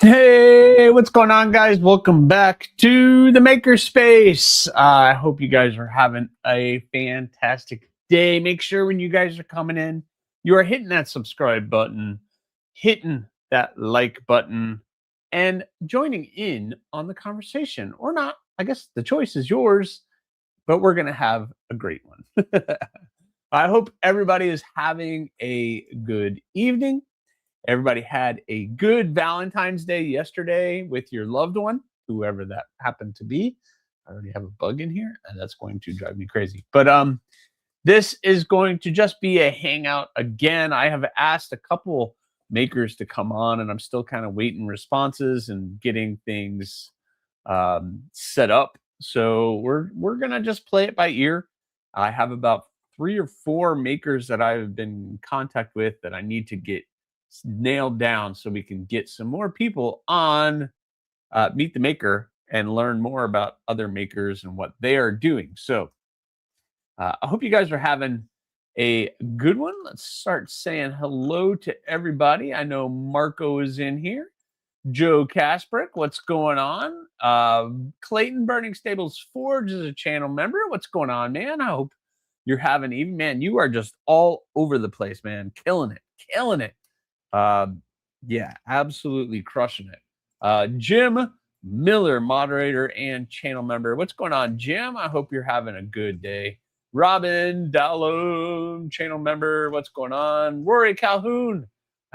Hey, what's going on, guys? Welcome back to the Makerspace. I hope you guys are having a fantastic day. Make sure when you guys are coming in, you are hitting that subscribe button, hitting that like button, and joining in on the conversation or not. I guess the choice is yours, but we're going to have a great one. I hope everybody is having a good evening. Everybody had a good Valentine's Day yesterday with your loved one, whoever that happened to be. I already have a bug in here, and that's going to drive me crazy. But this is going to just be a hangout again. I have asked a couple makers to come on, and I'm still kind of waiting responses and getting things set up. So we're gonna just play it by ear. I have about 3 or 4 makers that I've been in contact with that I need to get nailed down so we can get some more people on Meet the Maker and learn more about other makers and what they are doing. So I hope you guys are having a good one. Let's start saying hello to everybody. I know Marco is in here. Joe Kasprick, what's going on? Clayton Burning Stables Forge is a channel member. What's going on, man? I hope you're having even, man, you are just all over the place, man. Killing it, killing it. Yeah, absolutely crushing it. Jim Miller, moderator and channel member. What's going on, Jim? I hope you're having a good day. Robin Dallum, channel member. What's going on? Rory Calhoun.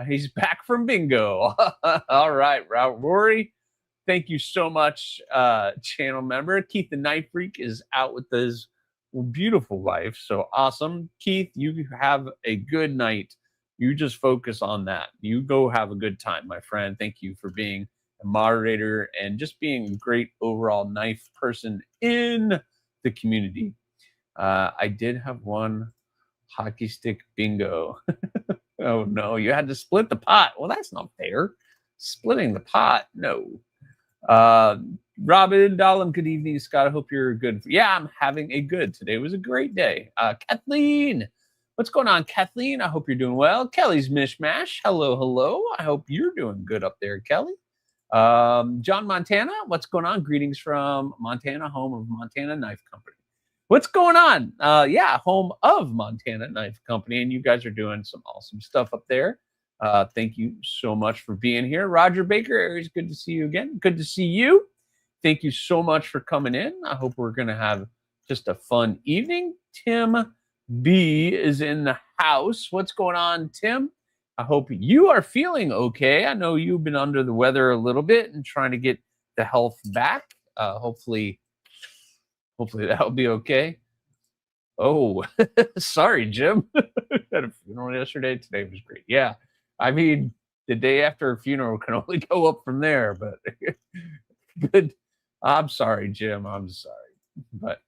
He's back from bingo. All right, Rory. Thank you so much, channel member. Keith the Night Freak is out with his beautiful wife. So awesome. Keith, you have a good night. You just focus on that. You go have a good time, my friend. Thank you for being a moderator and just being a great overall knife person in the community. I did have one hockey stick bingo. Oh no, you had to split the pot. Well, that's not fair. Splitting the pot, no. Robin Dahlem, good evening, Scott. I hope you're good. Yeah, I'm having a good. Today was a great day. Kathleen, what's going on, Kathleen? I hope you're doing well. Kelly's Mishmash, hello, hello. I hope you're doing good up there, Kelly. John Montana, what's going on? Greetings from Montana, home of Montana Knife Company. What's going on? Yeah, home of Montana Knife Company, and you guys are doing some awesome stuff up there. Thank you so much for being here. Roger Baker, Aries, good to see you again. Good to see you. Thank you so much for coming in. I hope we're going to have just a fun evening. Tim B is in the house. What's going on, Tim? I hope you are feeling okay. I know you've been under the weather a little bit and trying to get the health back. Hopefully that'll be okay. Oh, sorry, Jim. Had a funeral yesterday. Today was great. Yeah. I mean, the day after a funeral can only go up from there, but good. I'm sorry, Jim. I'm sorry. But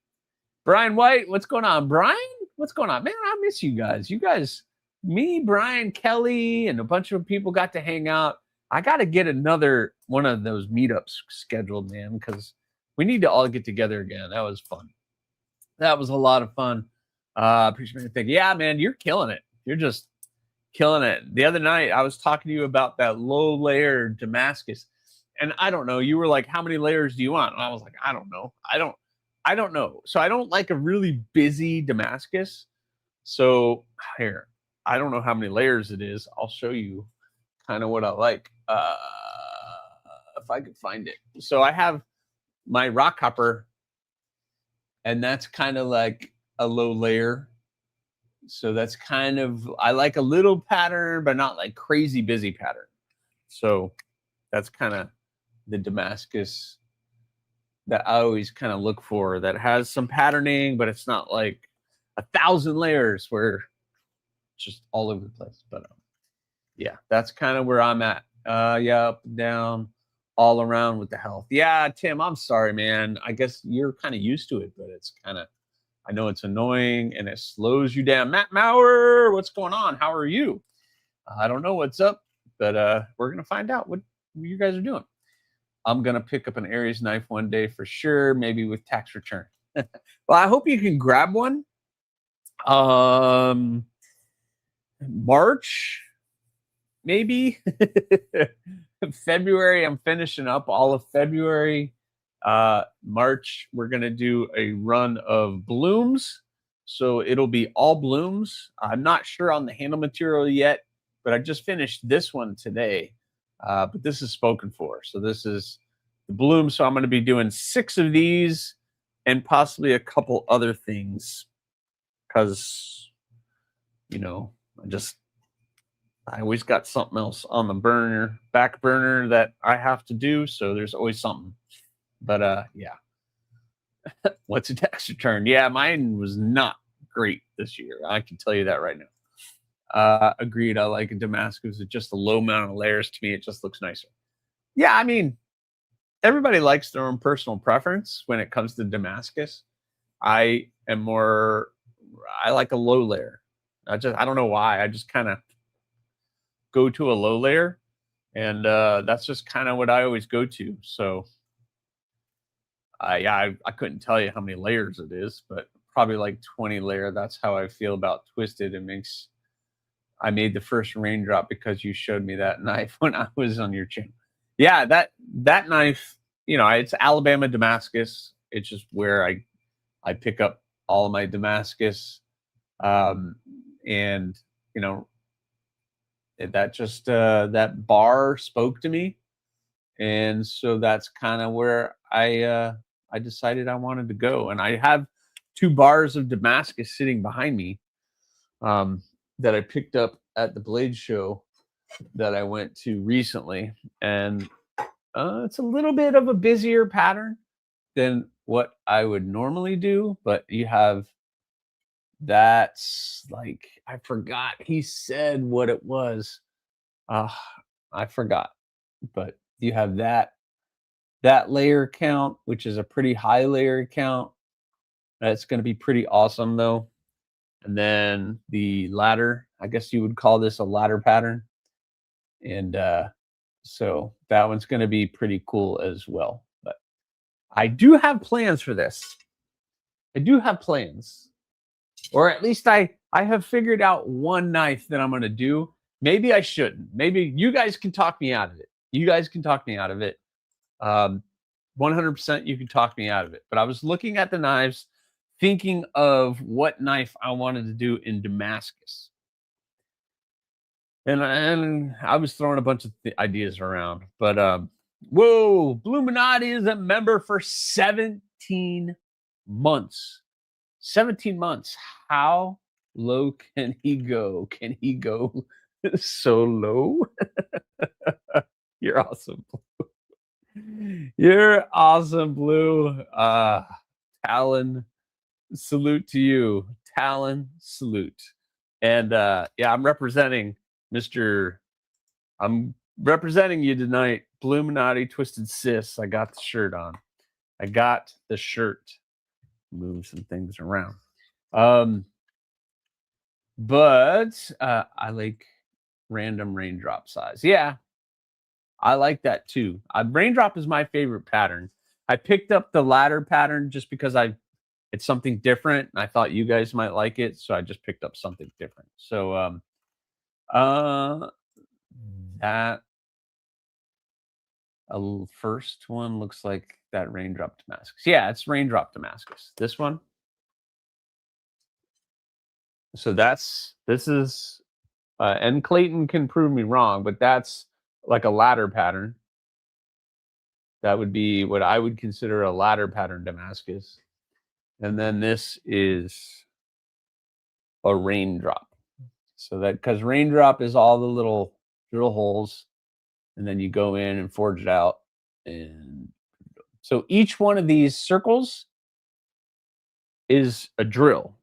Brian White, what's going on? Brian, what's going on? Man, I miss you guys. You guys, me, Brian, Kelly, and a bunch of people got to hang out. I got to get another one of those meetups scheduled, man, because we need to all get together again. That was fun. That was a lot of fun. Appreciate it. Yeah, man, you're killing it. You're just killing it. The other night, I was talking to you about that low layer Damascus, and I don't know. You were like, "How many layers do you want?" And I was like, "I don't know. I don't know." So I don't like a really busy Damascus. So here, I don't know how many layers it is. I'll show you kind of what I like. If I could find it. So I have my rock hopper, and that's kind of like a low layer. So that's kind of, I like a little pattern, but not like crazy busy pattern. So that's kind of the Damascus that I always kind of look for, that has some patterning, but it's not like 1,000 layers where it's just all over the place. But yeah, that's kind of where I'm at. Yeah, up and down, all around with the health. Yeah, Tim, I'm sorry, man. I guess you're kind of used to it, but it's kind of, I know it's annoying and it slows you down. Matt Maurer, what's going on? How are you? I don't know what's up, but we're going to find out what you guys are doing. I'm going to pick up an Aries knife one day for sure, maybe with tax return. Well, I hope you can grab one. March, maybe. February, I'm finishing up all of February. March, we're going to do a run of blooms. So it'll be all blooms. I'm not sure on the handle material yet, but I just finished this one today. But this is spoken for. So this is the bloom. So I'm going to be doing 6 of these and possibly a couple other things because, you know, I always got something else on the back burner that I have to do. So there's always something. But yeah. What's a tax return? Yeah, mine was not great this year. I can tell you that right now. Agreed. I like a Damascus with just a low amount of layers. To me, it just looks nicer. Yeah, I mean, everybody likes their own personal preference when it comes to Damascus. I like a low layer. I don't know why. I just kind of go to a low layer, and that's just kind of what I always go to. So yeah, I couldn't tell you how many layers it is, but probably like 20 layer. That's how I feel about Twisted. I made the first raindrop because you showed me that knife when I was on your channel. Yeah, that knife, you know, it's Alabama Damascus. It's just where I pick up all of my Damascus. And you know, that bar spoke to me. And so that's kind of where I decided I wanted to go. And I have 2 bars of Damascus sitting behind me that I picked up at the Blade Show that I went to recently. And it's a little bit of a busier pattern than what I would normally do. But you have that's like, I forgot. He said what it was. I forgot. But you have that layer count, which is a pretty high layer count. That's going to be pretty awesome though. And then the ladder, I guess you would call this a ladder pattern. And so that one's going to be pretty cool as well. But I do have plans for this. I do have plans. Or at least I have figured out one knife that I'm going to do. Maybe I shouldn't. Maybe you guys can talk me out of it. You guys can talk me out of it. 100% you can talk me out of it. But I was looking at the knives, thinking of what knife I wanted to do in Damascus. And I was throwing a bunch of ideas around. But whoa, Bluminati is a member for 17 months. 17 months. How low can he go? Can he go so low? You're awesome. You're awesome, Blue. Talon, salute to you. Talon, salute. And yeah, I'm representing you tonight. Bluminati Twisted Sis. I got the shirt on. I got the shirt. Move some things around. But I like random raindrop size. Yeah, I like that too. Raindrop is my favorite pattern. I picked up the ladder pattern just because it's something different, and I thought you guys might like it, so I just picked up something different. So that first one looks like that raindrop Damascus. Yeah, it's raindrop Damascus. This one. So this is, and Clayton can prove me wrong, but that's like a ladder pattern. That would be what I would consider a ladder pattern Damascus. And then this is a raindrop. So that, because raindrop is all the little drill holes, and then you go in and forge it out. And so each one of these circles is a drill.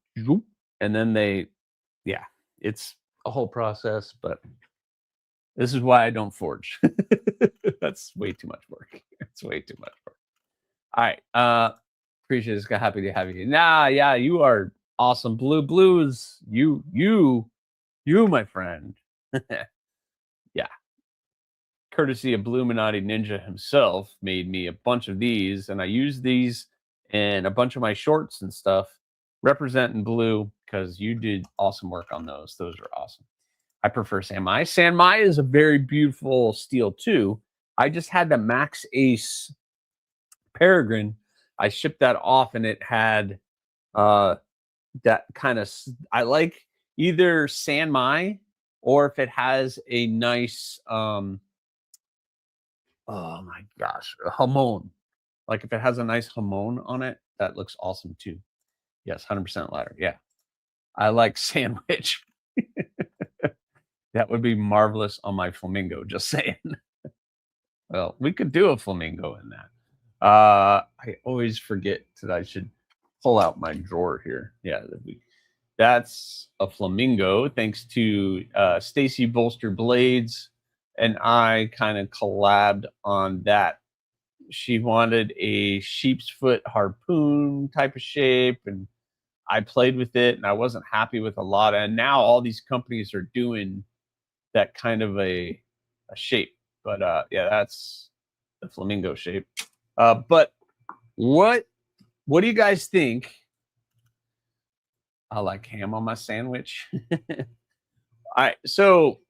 And then yeah, it's a whole process, but this is why I don't forge. That's way too much work. It's way too much work. All right. Appreciate it. Happy to have you. Nah, yeah, you are awesome. Blue is you, my friend. Yeah. Courtesy of Bluminati Ninja himself, made me a bunch of these, and I use these in a bunch of my shorts and stuff, representing Blue, because you did awesome work on those. Those are awesome. I prefer San Mai. San Mai is a very beautiful steel too, I just had the Max Ace Peregrine. I shipped that off, and it had that kind of. I like either San Mai, or if it has a nice oh my gosh, a Hamon. Like if it has a nice Hamon on it, that looks awesome too. Yes, 100% ladder. Yeah, I like sandwich. That would be marvelous on my flamingo. Just saying. Well, we could do a flamingo in that. I always forget that I should pull out my drawer here. Yeah, that's a flamingo. Thanks to Stacy Bolster Blades, and I kind of collabed on that. She wanted a sheep's foot harpoon type of shape, and I played with it, and I wasn't happy with a lot. And now all these companies are doing that kind of a shape. But yeah, that's the flamingo shape. But what do you guys think? I like ham on my sandwich. So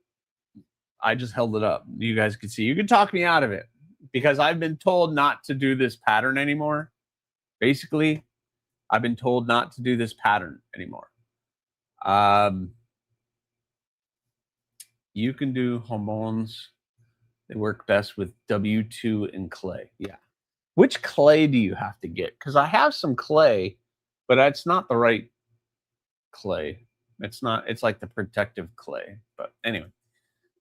I just held it up. You guys can see. You can talk me out of it because I've been told not to do this pattern anymore. Basically, I've been told not to do this pattern anymore. You can do Hamons. They work best with W2 and clay. Yeah. Which clay do you have to get? Because I have some clay, but it's not the right clay. It's not. It's like the protective clay. But anyway,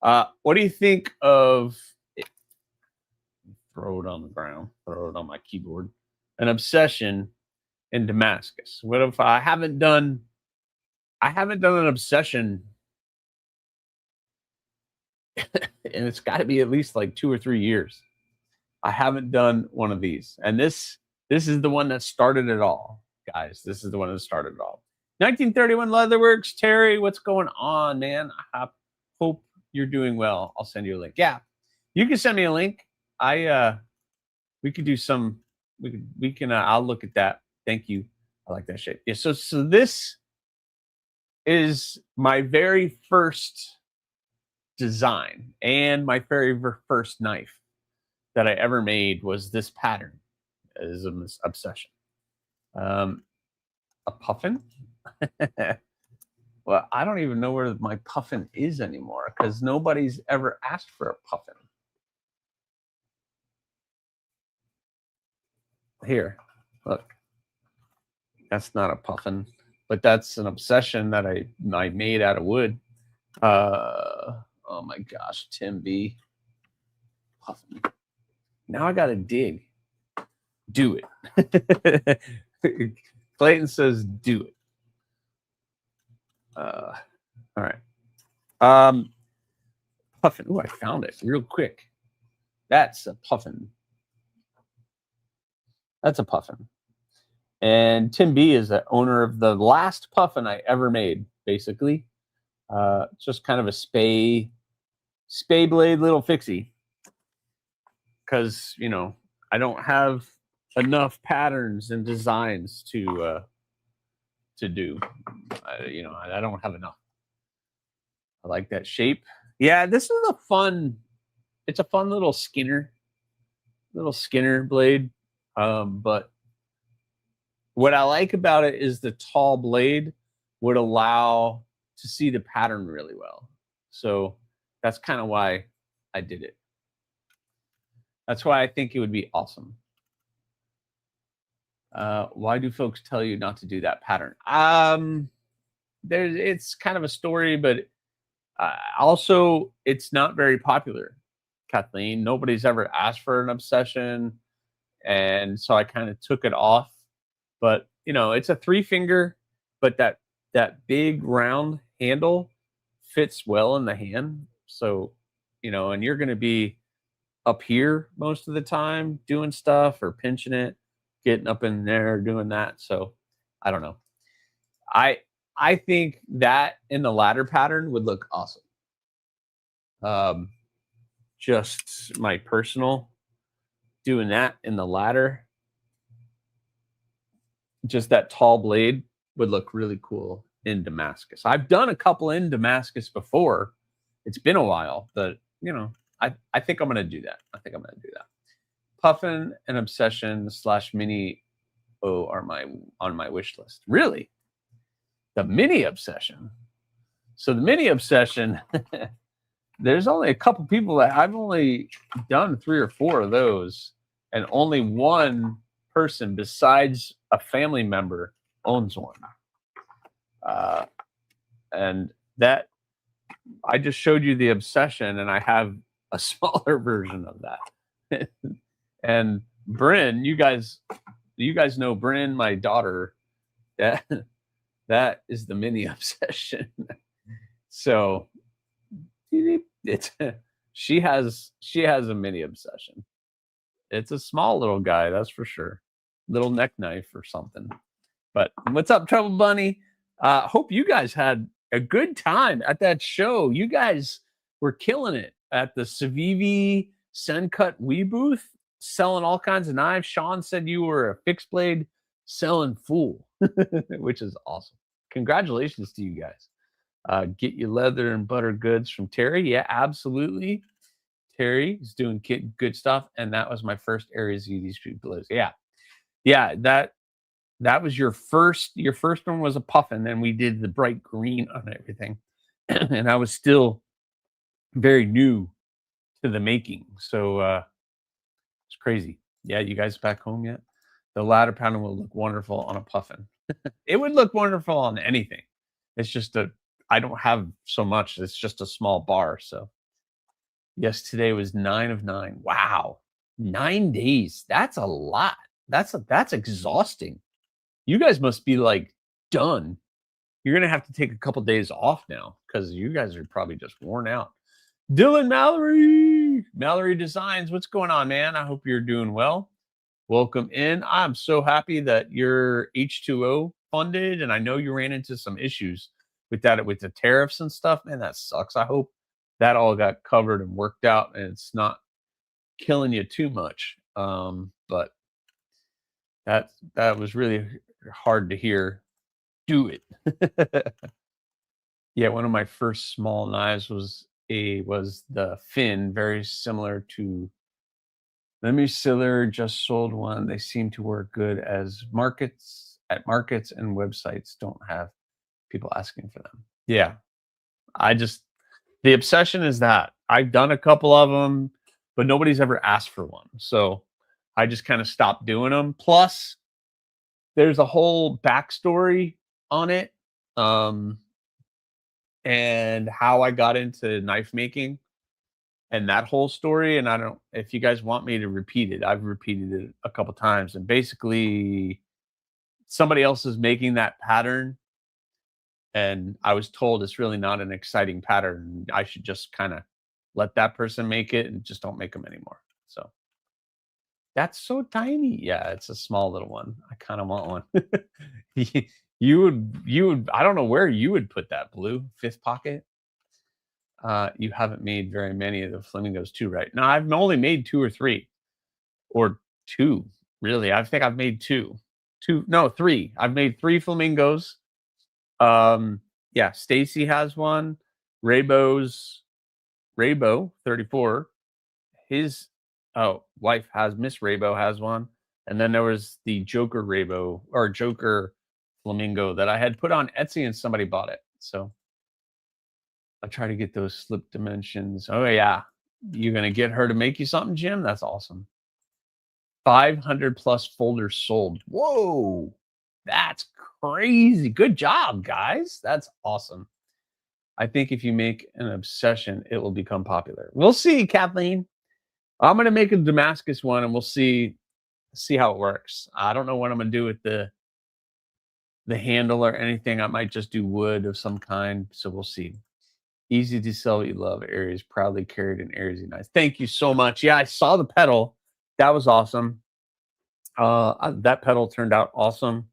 what do you think of it? Throw it on the ground. Throw it on my keyboard. An obsession in Damascus. What if I haven't done an obsession and it's got to be at least like 2 or 3 years. I haven't done one of these. And this is the one that started it all, guys. This is the one that started it all. 1931 Leatherworks. Terry, what's going on, man? I hope you're doing well. I'll send you a link. Yeah, you can send me a link. We could do some. We can. I'll look at that. Thank you. I like that shape. Yeah. So this is my very first design and my very first knife that I ever made was this pattern. Is an obsession. A puffin. Well, I don't even know where my puffin is anymore because nobody's ever asked for a puffin. Here, look. That's not a puffin, but that's an obsession that I made out of wood. Oh my gosh, Tim B. Puffin. Now I gotta dig. Do it. Clayton says do it. All right. Puffin. Oh, I found it real quick. That's a puffin. That's a puffin. And Tim B is the owner of the last puffin I ever made, basically. Just kind of a spay blade little fixie. Because, you know, I don't have enough patterns and designs to do. I don't have enough. I like that shape. Yeah, this is it's a fun little Skinner blade. But what I like about it is the tall blade would allow to see the pattern really well. So that's kind of why I did it. That's why I think it would be awesome. Why do folks tell you not to do that pattern? It's kind of a story, but also it's not very popular, Kathleen. Nobody's ever asked for an obsession. And so I kind of took it off. But, you know, it's a 3-finger, but that big round handle fits well in the hand. So, you know, and you're going to be up here most of the time doing stuff or pinching it, getting up in there, doing that. So I don't know. I think that in the ladder pattern would look awesome. Just my personal doing that in the ladder. Just that tall blade would look really cool in Damascus. I've done a couple in Damascus before. It's been a while, but you know, I think I'm gonna do that. I think I'm gonna do that. Puffin and Obsession slash Mini O are on my wish list. Really? The Mini Obsession. So the Mini Obsession, there's only a couple people that I've only done 3 or 4 of those, and only one person besides a family member owns one. And that I just showed you the Obsession, and I have a smaller version of that. And Bryn, you guys know Bryn, my daughter. That is the Mini Obsession. So it's she has a Mini Obsession. It's a small little guy, that's for sure. Little neck knife or something. But what's up, Trouble Bunny? Hope you guys had a good time at that show. You guys were killing it at the Civivi Sencut Wii booth, selling all kinds of knives. Sean said you were a fixed blade selling fool, which is awesome. Congratulations to you guys. Get your leather and butter goods from Terry. Yeah, absolutely. Terry is doing good stuff, and that was my first Aries UD Street Blues. Yeah, that was your first one was a puffin, and we did the bright green on everything. And I was still very new to the making. So it's crazy. Yeah, you guys back home yet? The ladder pattern will look wonderful on a puffin. It would look wonderful on anything. It's just I don't have so much. It's just a small bar. So yes, today was 9 of 9. Wow. 9 days. That's a lot. That's exhausting. You guys must be like done. You're gonna have to take a couple days off now because you guys are probably just worn out. Dylan Mallory Designs, what's going on, man? I hope you're doing well. Welcome in. I'm so happy that you're H2O funded, and I know you ran into some issues with that, with the tariffs and stuff. Man, that sucks. I hope that all got covered and worked out, and it's not killing you too much. But that was really hard to hear. Do it. Yeah, one of my first small knives was the Finn, very similar to Lemmy Siller. Just sold one. They seem to work good as markets and websites don't have people asking for them. Yeah, the obsession is that I've done a couple of them, but nobody's ever asked for one. So I just kind of stopped doing them. Plus, there's a whole backstory on it, and how I got into knife making and that whole story. And if you guys want me to repeat it, I've repeated it a couple times. And basically, somebody else is making that pattern, and I was told it's really not an exciting pattern. I should just kind of let that person make it and just don't make them anymore. So that's so tiny. Yeah, it's a small little one. I kind of want one. You would, I don't know where you would put that, Blue. Fifth pocket. You haven't made very many of the flamingos too, right? No, I've only made 2 or 3. Or 2, really. I think I've made 2. 3. I've made 3 flamingos. Yeah, Stacy has one. Raybo 34. His wife Miss Raybo has one. And then there was the Joker Raybo, or Joker flamingo, that I had put on Etsy, and somebody bought it. So I'll try to get those slip dimensions. Oh yeah, you're gonna get her to make you something, Jim? That's awesome. 500 plus folders sold. Whoa, that's crazy. Good job, guys. That's awesome. I think if you make an obsession, it will become popular. We'll see, Kathleen. I'm gonna make a Damascus one, and we'll see how it works. I don't know what I'm gonna do with the handle or anything. I might just do wood of some kind. So we'll see. Easy to sell what you love. Aries proudly carried an Aries knife. Thank you so much. Yeah, I saw the pedal. That was awesome. That pedal turned out awesome.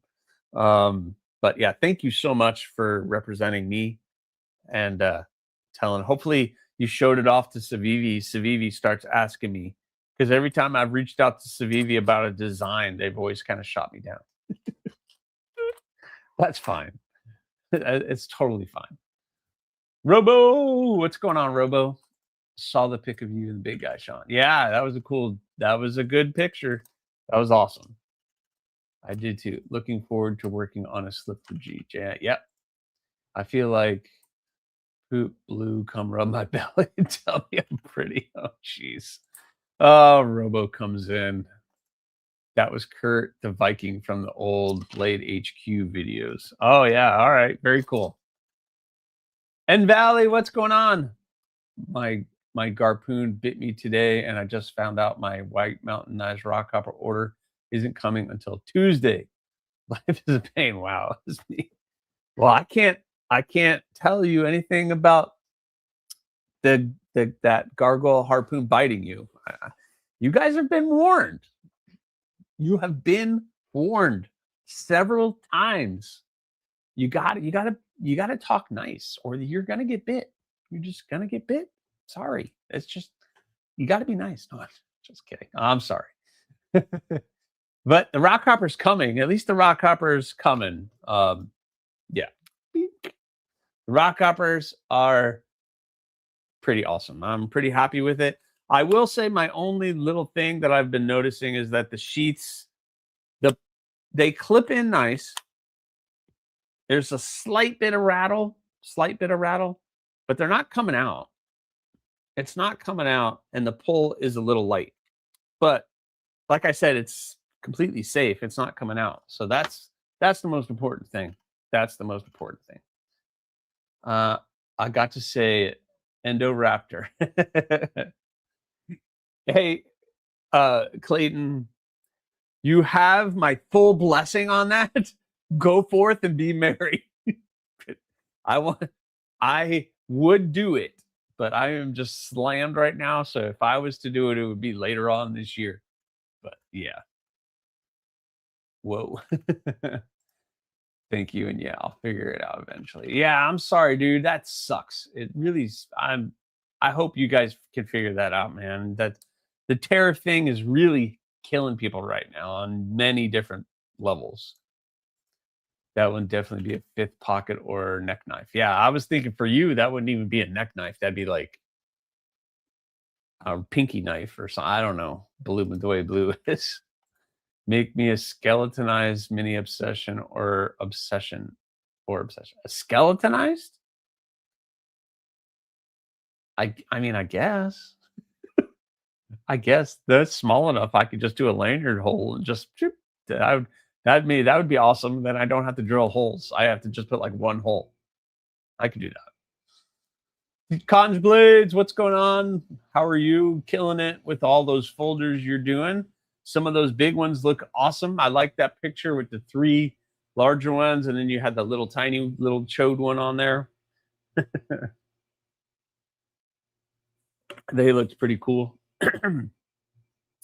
But yeah, thank you so much for representing me and telling. Hopefully you showed it off to Civivi. Civivi starts asking me, because every time I've reached out to Civivi about a design, they've always kind of shot me down. That's fine. It's totally fine. Robo, what's going on, Robo? Saw the pic of you and the big guy, Sean. Yeah, that was a good picture. That was awesome. I did too. Looking forward to working on a slip for G. Yep. I feel like poop blue, come rub my belly and tell me I'm pretty. Oh, jeez. Oh, Robo comes in. That was Kurt the Viking from the old Blade HQ videos. Oh, yeah. All right. Very cool. And Valley, what's going on? My Garpoon bit me today, and I just found out my White Mountainized Rockhopper order isn't coming until Tuesday. Life is a pain. Wow. Well, I can't tell you anything about that gargoyle harpoon biting you. You guys have been warned. You have been warned several times. You gotta talk nice, or you're gonna get bit. You're just gonna get bit. Sorry. It's just you gotta be nice. No, just kidding. I'm sorry. But the Rockhopper's coming. At least the Rockhopper's coming. Yeah. The Rockhoppers are pretty awesome. I'm pretty happy with it. I will say my only little thing that I've been noticing is that the sheaths, they clip in nice. There's a slight bit of rattle, but they're not coming out. It's not coming out, and the pull is a little light. But like I said, it's completely safe. It's not coming out. So that's the most important thing. That's the most important thing. I got to say Endoraptor. Hey, Clayton, you have my full blessing on that. Go forth and be merry. I would do it, but I am just slammed right now. So if I was to do it, it would be later on this year. But yeah. Whoa. Thank you. And yeah, I'll figure it out eventually. Yeah, I'm sorry, dude. That sucks. It really I hope you guys can figure that out, man. That the terror thing is really killing people right now on many different levels. That would definitely be a fifth pocket or neck knife. Yeah, I was thinking for you, that wouldn't even be a neck knife. That'd be like a pinky knife or something. I don't know. Blue, the way blue is. Make me a skeletonized mini obsession. A skeletonized? I mean, I guess. I guess that's small enough. I could just do a lanyard hole and just that would be awesome. Then I don't have to drill holes. I have to just put like one hole. I could do that. Conj Blades, what's going on? How are you? Killing it with all those folders you're doing. Some of those big ones look awesome. I like that picture with the 3 larger ones, and then you had the little tiny little chode one on there. They looked pretty cool.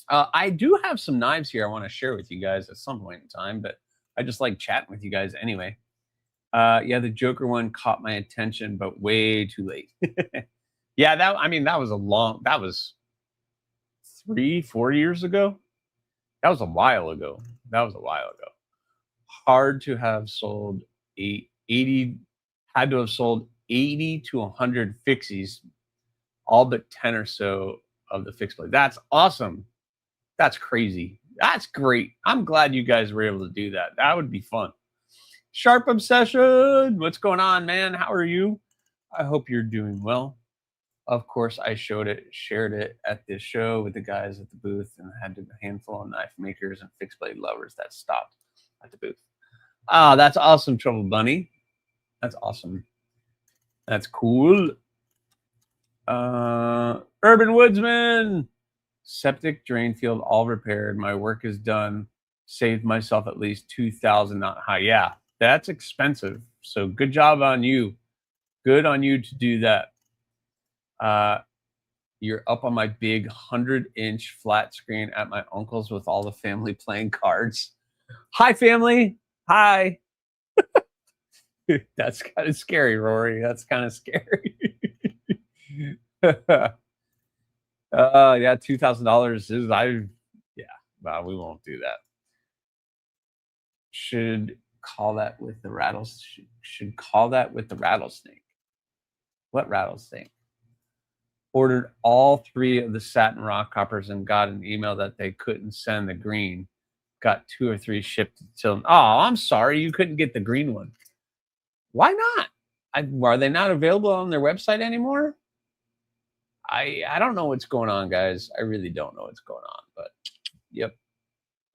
I do have some knives here I want to share with you guys at some point in time, but I just like chatting with you guys anyway. Yeah, the Joker one caught my attention, but way too late. Yeah, that was 3-4 years ago. That was a while ago. Hard to have sold 80, had to have sold 80 to 100 fixies, all but 10 or so of the fixed blade. That's awesome. That's crazy. That's great. I'm glad you guys were able to do that. That would be fun. Sharp Obsession, what's going on, man? How are you? I hope you're doing well. Of course, I shared it at this show with the guys at the booth, and had a handful of knife makers and fixed blade lovers that stopped at the booth. Ah, that's awesome, Trouble Bunny. That's awesome. That's cool. Urban Woodsman, septic drain field all repaired. My work is done. Saved myself at least 2,000 not high. Yeah, that's expensive. So good job on you. Good on you to do that. You're up on my big 100-inch flat screen at my uncle's with all the family playing cards. Hi, family. Hi. That's kind of scary, Rory. That's kind of scary. Yeah, $2,000 is well, we won't do that. Should call that with the rattlesnake. Should call that with the rattlesnake. What rattlesnake? Ordered all 3 of the satin rock hoppers and got an email that they couldn't send the green. Got 2 or 3 shipped till. Oh, I'm sorry you couldn't get the green one. Why not? Are they not available on their website anymore? I don't know what's going on, guys. I really don't know what's going on, but yep.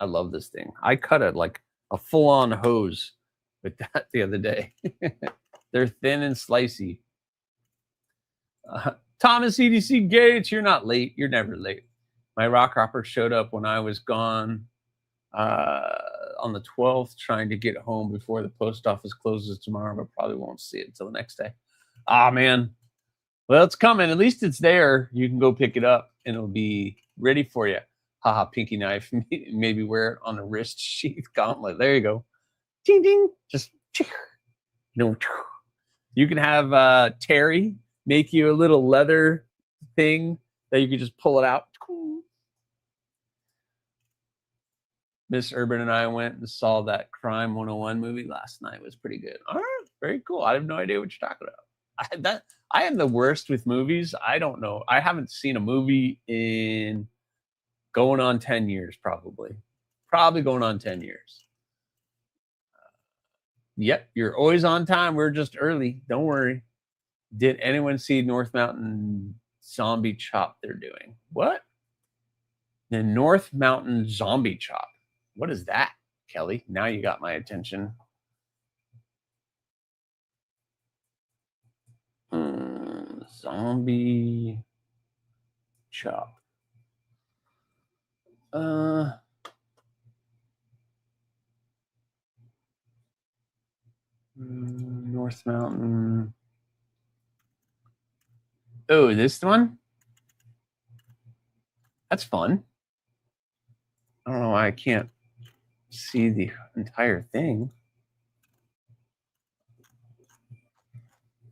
I love this thing. I cut it like a full-on hose with that the other day. They're thin and slicey. Thomas EDC Gates, you're not late. You're never late. My rock hopper showed up when I was gone on the 12th, trying to get home before the post office closes tomorrow, but probably won't see it until the next day. Ah, man. Well, it's coming. At least it's there. You can go pick it up, and it'll be ready for you. Haha, pinky knife. Maybe wear it on a wrist sheath gauntlet. There you go. Ding, ding. Just, no. You can have Terry make you a little leather thing that you can just pull it out. Miss Urban and I went and saw that Crime 101 movie last night. It was pretty good. All right, very cool. I have no idea what you're talking about. I am the worst with movies. I don't know. I haven't seen a movie in going on 10 years, probably. Probably going on 10 years. Yep, you're always on time. We're just early. Don't worry. Did anyone see North Mountain Zombie Chop they're doing? What? The North Mountain Zombie Chop. What is that, Kelly? Now you got my attention. Zombie Chop. North Mountain. Oh, this one? That's fun. I don't know why I can't see the entire thing.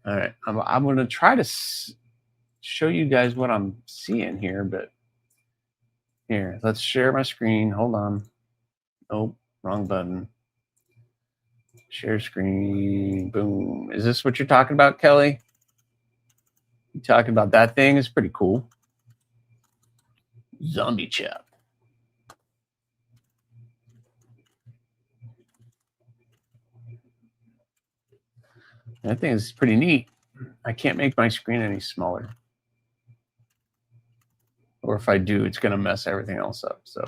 All right, I'm going to try to show you guys what I'm seeing here, but here, let's share my screen. Hold on. Nope, wrong button. Share screen. Boom. Is this what you're talking about, Kelly? You talking about that thing? It's pretty cool. Zombie Chop. That thing is pretty neat. I can't make my screen any smaller. Or if I do, it's going to mess everything else up. So,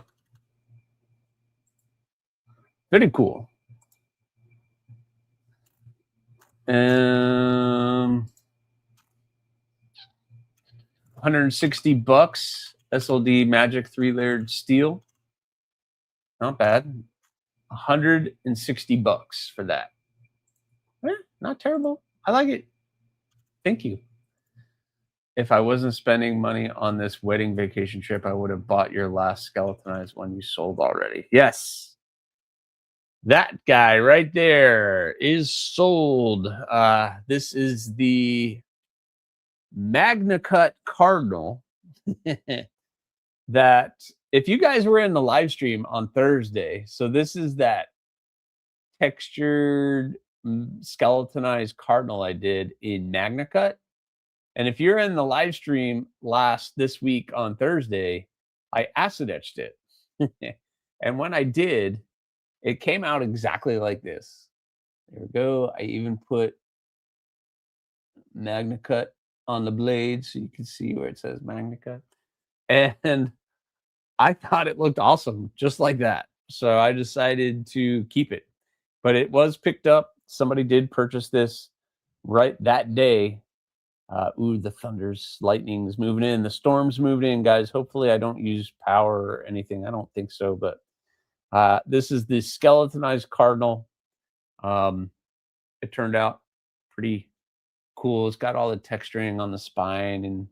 pretty cool. 160 bucks. SLD Magic 3-layered steel. Not bad. 160 bucks for that. Not terrible. I like it. Thank you. If I wasn't spending money on this wedding vacation trip, I would have bought your last skeletonized one you sold already. Yes. That guy right there is sold. This is the MagnaCut Cardinal that if you guys were in the live stream on Thursday, so this is that textured skeletonized Cardinal I did in MagnaCut. And if you're in the live stream this week on Thursday, I acid etched it. And when I did, it came out exactly like this. There we go. I even put MagnaCut on the blade so you can see where it says MagnaCut. And I thought it looked awesome, just like that. So I decided to keep it. But it was picked up. Somebody did purchase this right that day. The thunder's, lightning's moving in. The storm's moving in, guys. Hopefully I don't use power or anything. I don't think so. But this is the skeletonized Cardinal. It turned out pretty cool. It's got all the texturing on the spine, and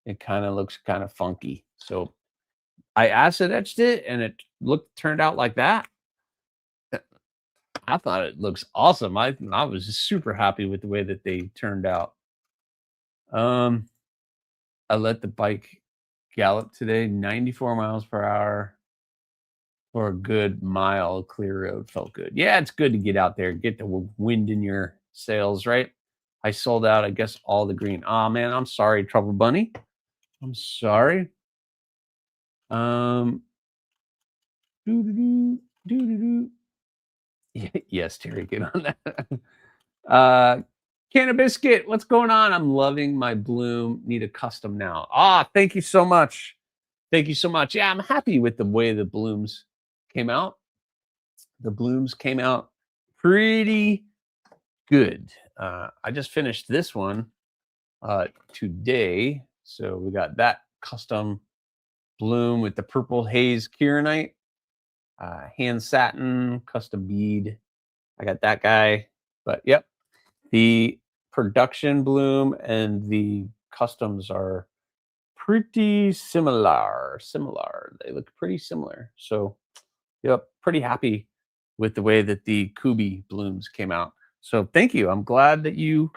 it kind of looks kind of funky. So I acid etched it, and it turned out like that. I thought it looks awesome. I was super happy with the way that they turned out. I let the bike gallop today, 94 miles per hour for a good mile. Clear road felt good. Yeah, it's good to get out there, get the wind in your sails, right? I sold out, I guess, all the green. Oh man, I'm sorry, Trouble Bunny. I'm sorry. Doo-doo-doo, doo-doo-doo. Yes, Terry, get on that. Cannabiscuit, what's going on? I'm loving my bloom. Need a custom now. Ah, thank you so much. Thank you so much. Yeah, I'm happy with the way the blooms came out. The blooms came out pretty good. I just finished this one today. So we got that custom bloom with the purple haze kieranite, hand satin, custom bead. I got that guy. But yep, the production bloom and the customs are pretty similar. They look pretty similar. So yep, pretty happy with the way that the Kubi blooms came out. So thank you. I'm glad that you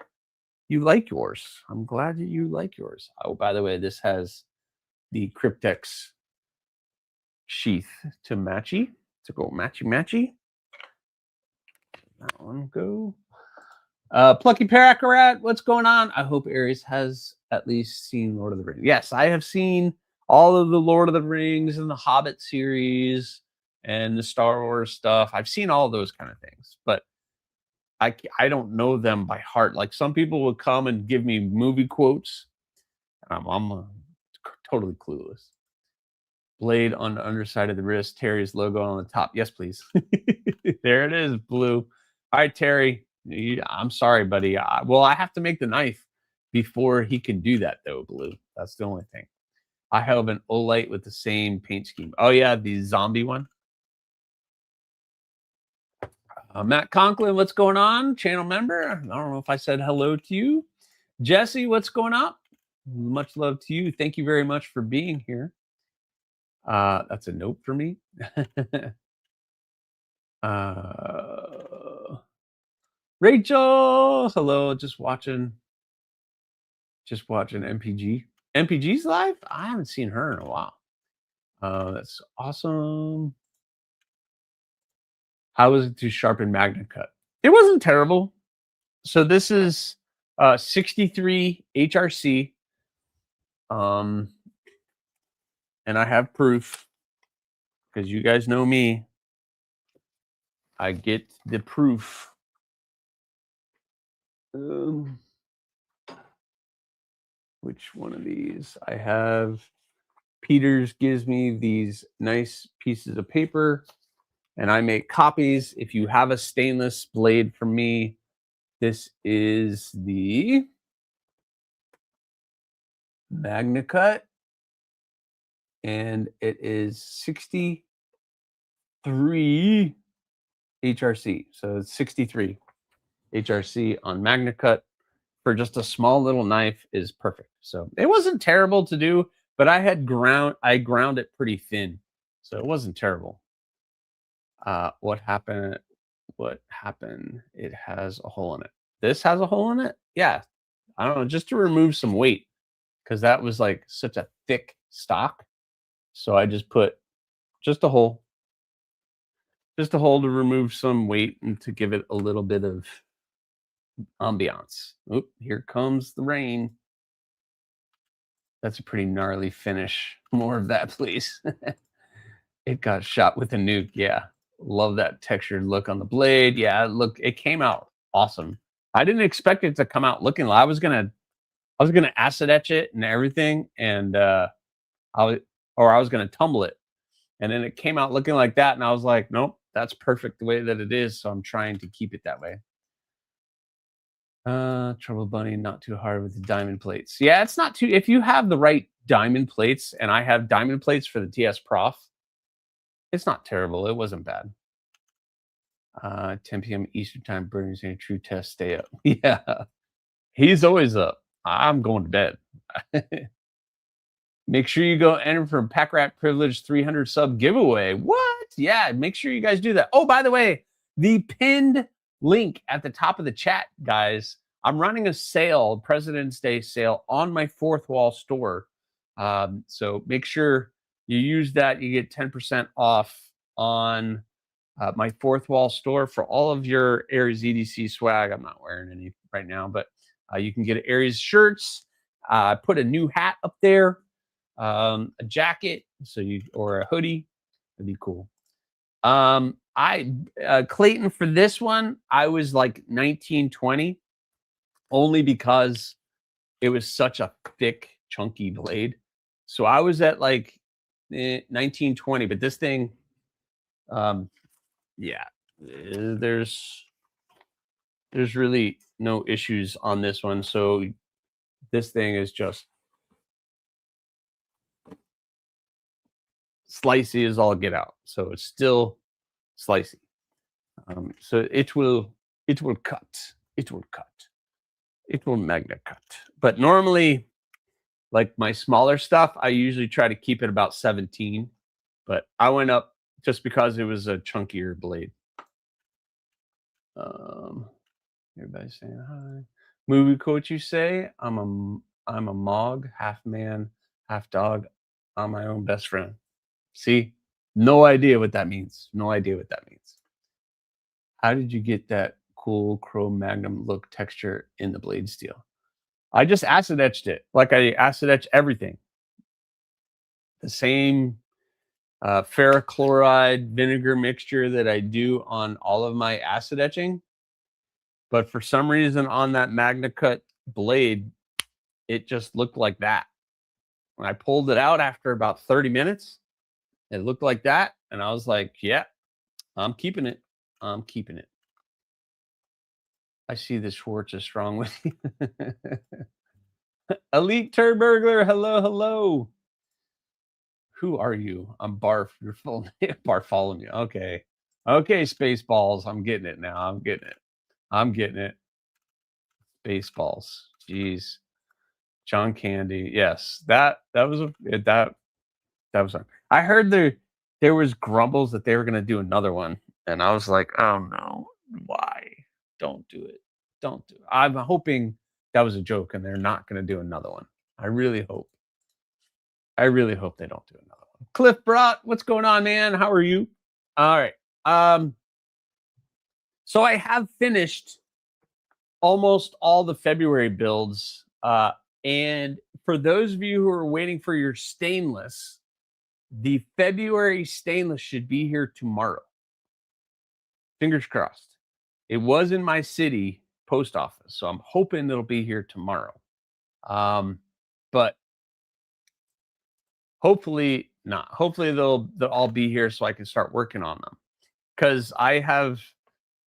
like yours. I'm glad that you like yours. Oh, by the way, this has the Cryptex sheath to matchy. To go matchy. That one go. Plucky Paracarat, what's going on? I hope Aries has at least seen Lord of the Rings. Yes, I have seen all of the Lord of the Rings and the Hobbit series and the Star Wars stuff. I've seen all those kind of things, but I don't know them by heart. Like some people would come and give me movie quotes. I'm totally clueless. Blade on the underside of the wrist, Terry's logo on the top. Yes, please. There it is, blue. All right, Terry. I'm sorry, buddy. I have to make the knife before he can do that, though, blue. That's the only thing. I have an Olight with the same paint scheme. Oh, yeah, the zombie one. Matt Conklin, what's going on? Channel member. I don't know if I said hello to you. Jesse, what's going on? Much love to you. Thank you very much for being here. That's a note for me. Rachel, hello. Just watching MPG. MPG's live? I haven't seen her in a while. That's awesome. How was it to sharpen Magna Cut? It wasn't terrible. So this is 63 HRC. And I have proof because you guys know me. I get the proof. Which one of these? I have Peters gives me these nice pieces of paper and I make copies. If you have a stainless blade from me, this is the Magna Cut and it is 63 HRC. So it's 63 HRC on Magna Cut for just a small little knife is perfect. So it wasn't terrible to do, but I ground it pretty thin. So it wasn't terrible. What happened? It has a hole in it. This has a hole in it? Yeah. I don't know, just to remove some weight because that was like such a thick stock. So I just put just a hole to remove some weight and to give it a little bit of ambiance. Oop, here comes the rain. That's a pretty gnarly finish. More of that, please. It got shot with a nuke. Yeah. Love that textured look on the blade. Yeah, look, it came out awesome. I didn't expect it to come out looking like I was gonna acid etch it and everything, and I was gonna tumble it. And then it came out looking like that, and I was like, nope, that's perfect the way that it is. So I'm trying to keep it that way. Trouble Bunny, not too hard with the diamond plates. Yeah, it's not too. If you have the right diamond plates, and I have diamond plates for the TS Prof, it's not terrible. It wasn't bad. 10 p.m. Eastern Time, Burns a true test. Stay up. Yeah, he's always up. I'm going to bed. Make sure you go enter for Pack Rat Privilege 300 sub giveaway. What? Yeah, make sure you guys do that. Oh, by the way, the pinned link at the top of the chat, guys. I'm running a sale, President's Day sale on my Fourth Wall store. So make sure you use that. You get 10% off on my Fourth Wall store for all of your Aries EDC swag. I'm not wearing any right now, but You can get Aries shirts. Put a new hat up there, a jacket, or a hoodie. That'd be cool. Clayton, for this one, I was like 1920, only because it was such a thick, chunky blade. So I was at like 1920, but this thing, yeah, there's really no issues on this one. So this thing is just slicey as all get out. So it's still slicey. So it will cut. It will cut. It will magna cut. But normally, like my smaller stuff, I usually try to keep it about 17. But I went up just because it was a chunkier blade. Everybody's saying hi. Movie quote, you say? I'm a Mog, half man, half dog. I'm my own best friend. See? No idea what that means. No idea what that means. How did you get that cool Chrome Magnum look texture in the blade steel? I just acid etched it, like I acid etch everything. The same ferric chloride vinegar mixture that I do on all of my acid etching. But for some reason on that MagnaCut blade, it just looked like that. When I pulled it out after about 30 minutes, it looked like that. And I was like, yeah, I'm keeping it. I'm keeping it. I see the Schwartz is strong with you. Elite Turd Burglar, hello, hello. Who are you? I'm Barf. Your full name. Barf following you. Okay. Okay, Spaceballs. I'm getting it now. I'm getting it. I'm getting it. Spaceballs. Jeez. John Candy. Yes. That was a I heard there was grumbles that they were gonna do another one. And I was like, oh no, why? Don't do it. Don't do it. I'm hoping that was a joke and they're not gonna do another one. I really hope. I really hope they don't do another one. Cliff Brott, what's going on, man? How are you? All right. So I have finished almost all the February builds. And for those of you who are waiting for your stainless, the February stainless should be here tomorrow. Fingers crossed. It was in my city post office, so I'm hoping it'll be here tomorrow. But hopefully not. Hopefully they'll all be here so I can start working on them. Because I have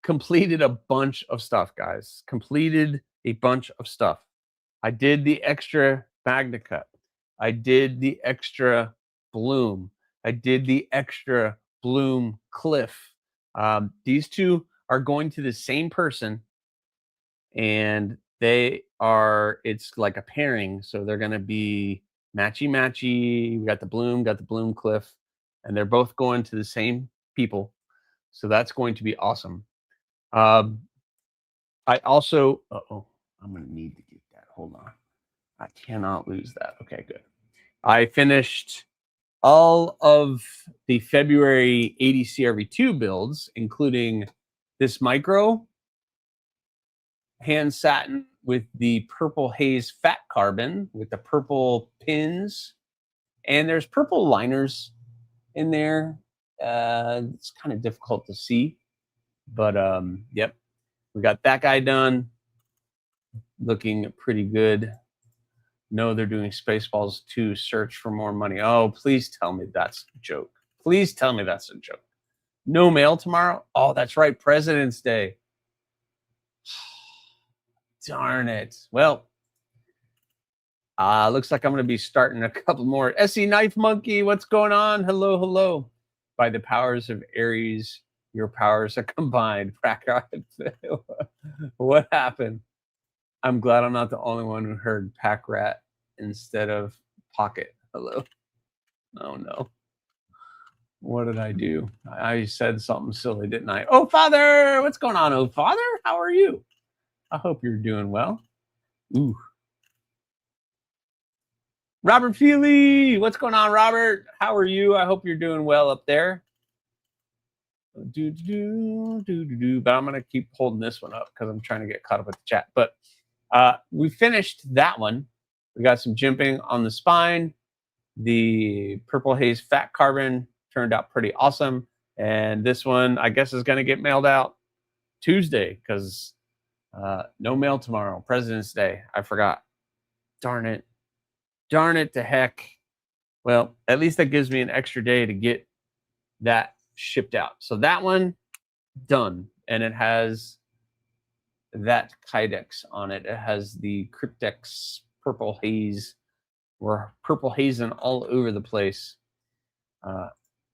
completed a bunch of stuff, guys. Completed a bunch of stuff. I did the extra MagnaCut. I did the extra Bloom. I did the extra Bloom Cliff. These two are going to the same person, and it's like a pairing, so they're going to be matchy. We got the Bloom Cliff, and they're both going to the same people, so that's going to be awesome. I also I'm going to need to get that. Hold on. I cannot lose that. Okay, good. I finished all of the February 80 CRV2 builds, including this micro hand satin with the purple haze fat carbon with the purple pins, and there's purple liners in there. It's kind of difficult to see, but yep, we got that guy done, looking pretty good. No, they're doing Spaceballs 2 search for more money. Oh, please tell me that's a joke. Please tell me that's a joke. No mail tomorrow? Oh, that's right, President's Day. Darn it. Well, looks like I'm going to be starting a couple more. SE Knife Monkey, what's going on? Hello, hello. By the powers of Aries, your powers are combined. What happened? I'm glad I'm not the only one who heard Pack Rat instead of Pocket. Hello. Oh, no. What did I do? I said something silly, didn't I? Oh, Father! What's going on, oh, Father? How are you? I hope you're doing well. Ooh. Robert Feely! What's going on, Robert? How are you? I hope you're doing well up there. But I'm going to keep holding this one up because I'm trying to get caught up with the chat. But We finished that one. We got some jimping on the spine. The Purple Haze Fat Carbon turned out pretty awesome. And this one, I guess, is going to get mailed out Tuesday because no mail tomorrow, President's Day. I forgot. Darn it. Darn it to heck. Well, at least that gives me an extra day to get that shipped out. So that one, done. And it has that Kydex on it. It has the Cryptex Purple Haze. We're purple hazing all over the place.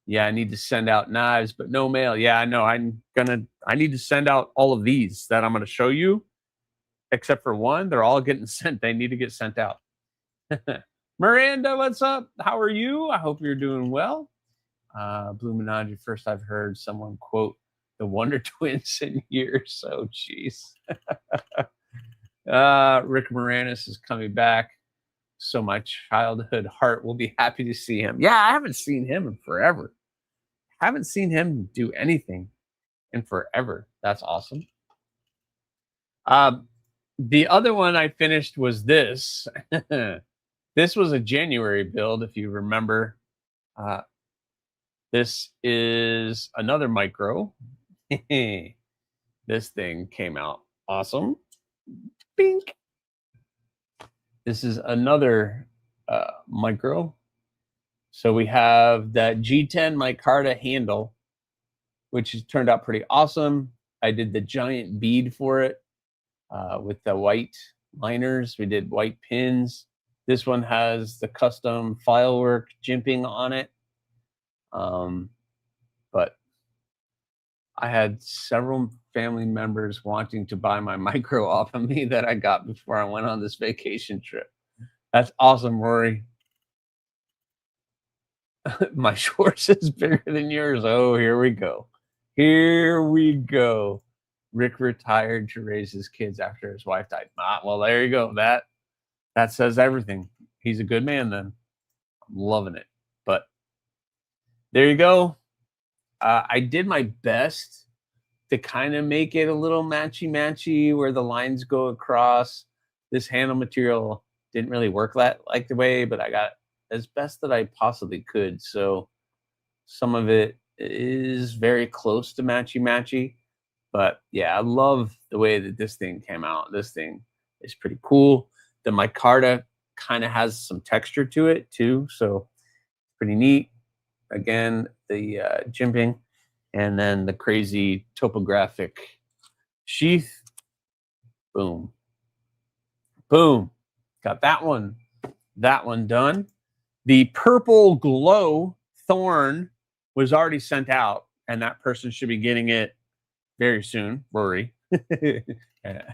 Yeah, I need to send out knives, but no mail. Yeah, I know. I need to send out all of these that I'm gonna show you, except for one. They're all getting sent. They need to get sent out. Miranda, what's up? How are you? I hope you're doing well. Blue Menagerie, first I've heard someone quote the Wonder Twins in years. So, jeez. Rick Moranis is coming back. So my childhood heart will be happy to see him. Yeah, I haven't seen him in forever. Haven't seen him do anything in forever. That's awesome. The other one I finished was this. This was a January build, if you remember. This is another micro. This thing came out awesome. Bink. This is another micro. So we have that G10 micarta handle, which has turned out pretty awesome. I did the giant bead for it with the white liners. We did white pins. This one has the custom filework jimping on it. But I had several family members wanting to buy my micro off of me that I got before I went on this vacation trip. That's awesome, Rory. My shorts is bigger than yours. Oh, here we go. Here we go. Rick retired to raise his kids after his wife died. Well, there you go. That says everything. He's a good man then. I'm loving it. But there you go. I did my best to kind of make it a little matchy where the lines go across. This handle material didn't really work like the way, but I got as best that I possibly could. So some of it is very close to matchy. But yeah, I love the way that this thing came out. This thing is pretty cool. The micarta kind of has some texture to it too. So pretty neat. Again, the jimping, and then the crazy topographic sheath. Boom. Boom. Got that one done. The purple glow thorn was already sent out, and that person should be getting it very soon. Rory.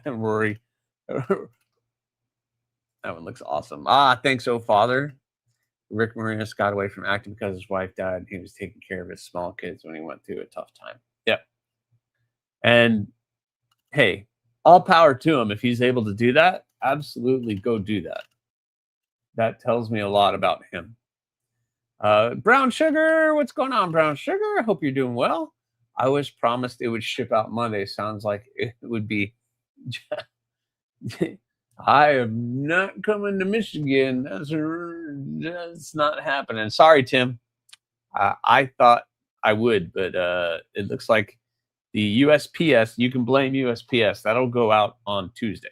Rory. That one looks awesome. Thanks, oh father. Rick Moranis got away from acting because his wife died. He was taking care of his small kids when he went through a tough time. Yep. And hey, all power to him. If he's able to do that, absolutely go do that. That tells me a lot about him. Brown Sugar, what's going on, Brown Sugar? I hope you're doing well. I was promised it would ship out Monday. Sounds like it would be. I am not coming to Michigan. That's not happening. Sorry, Tim. I thought I would, but it looks like the USPS, you can blame USPS. That'll go out on Tuesday.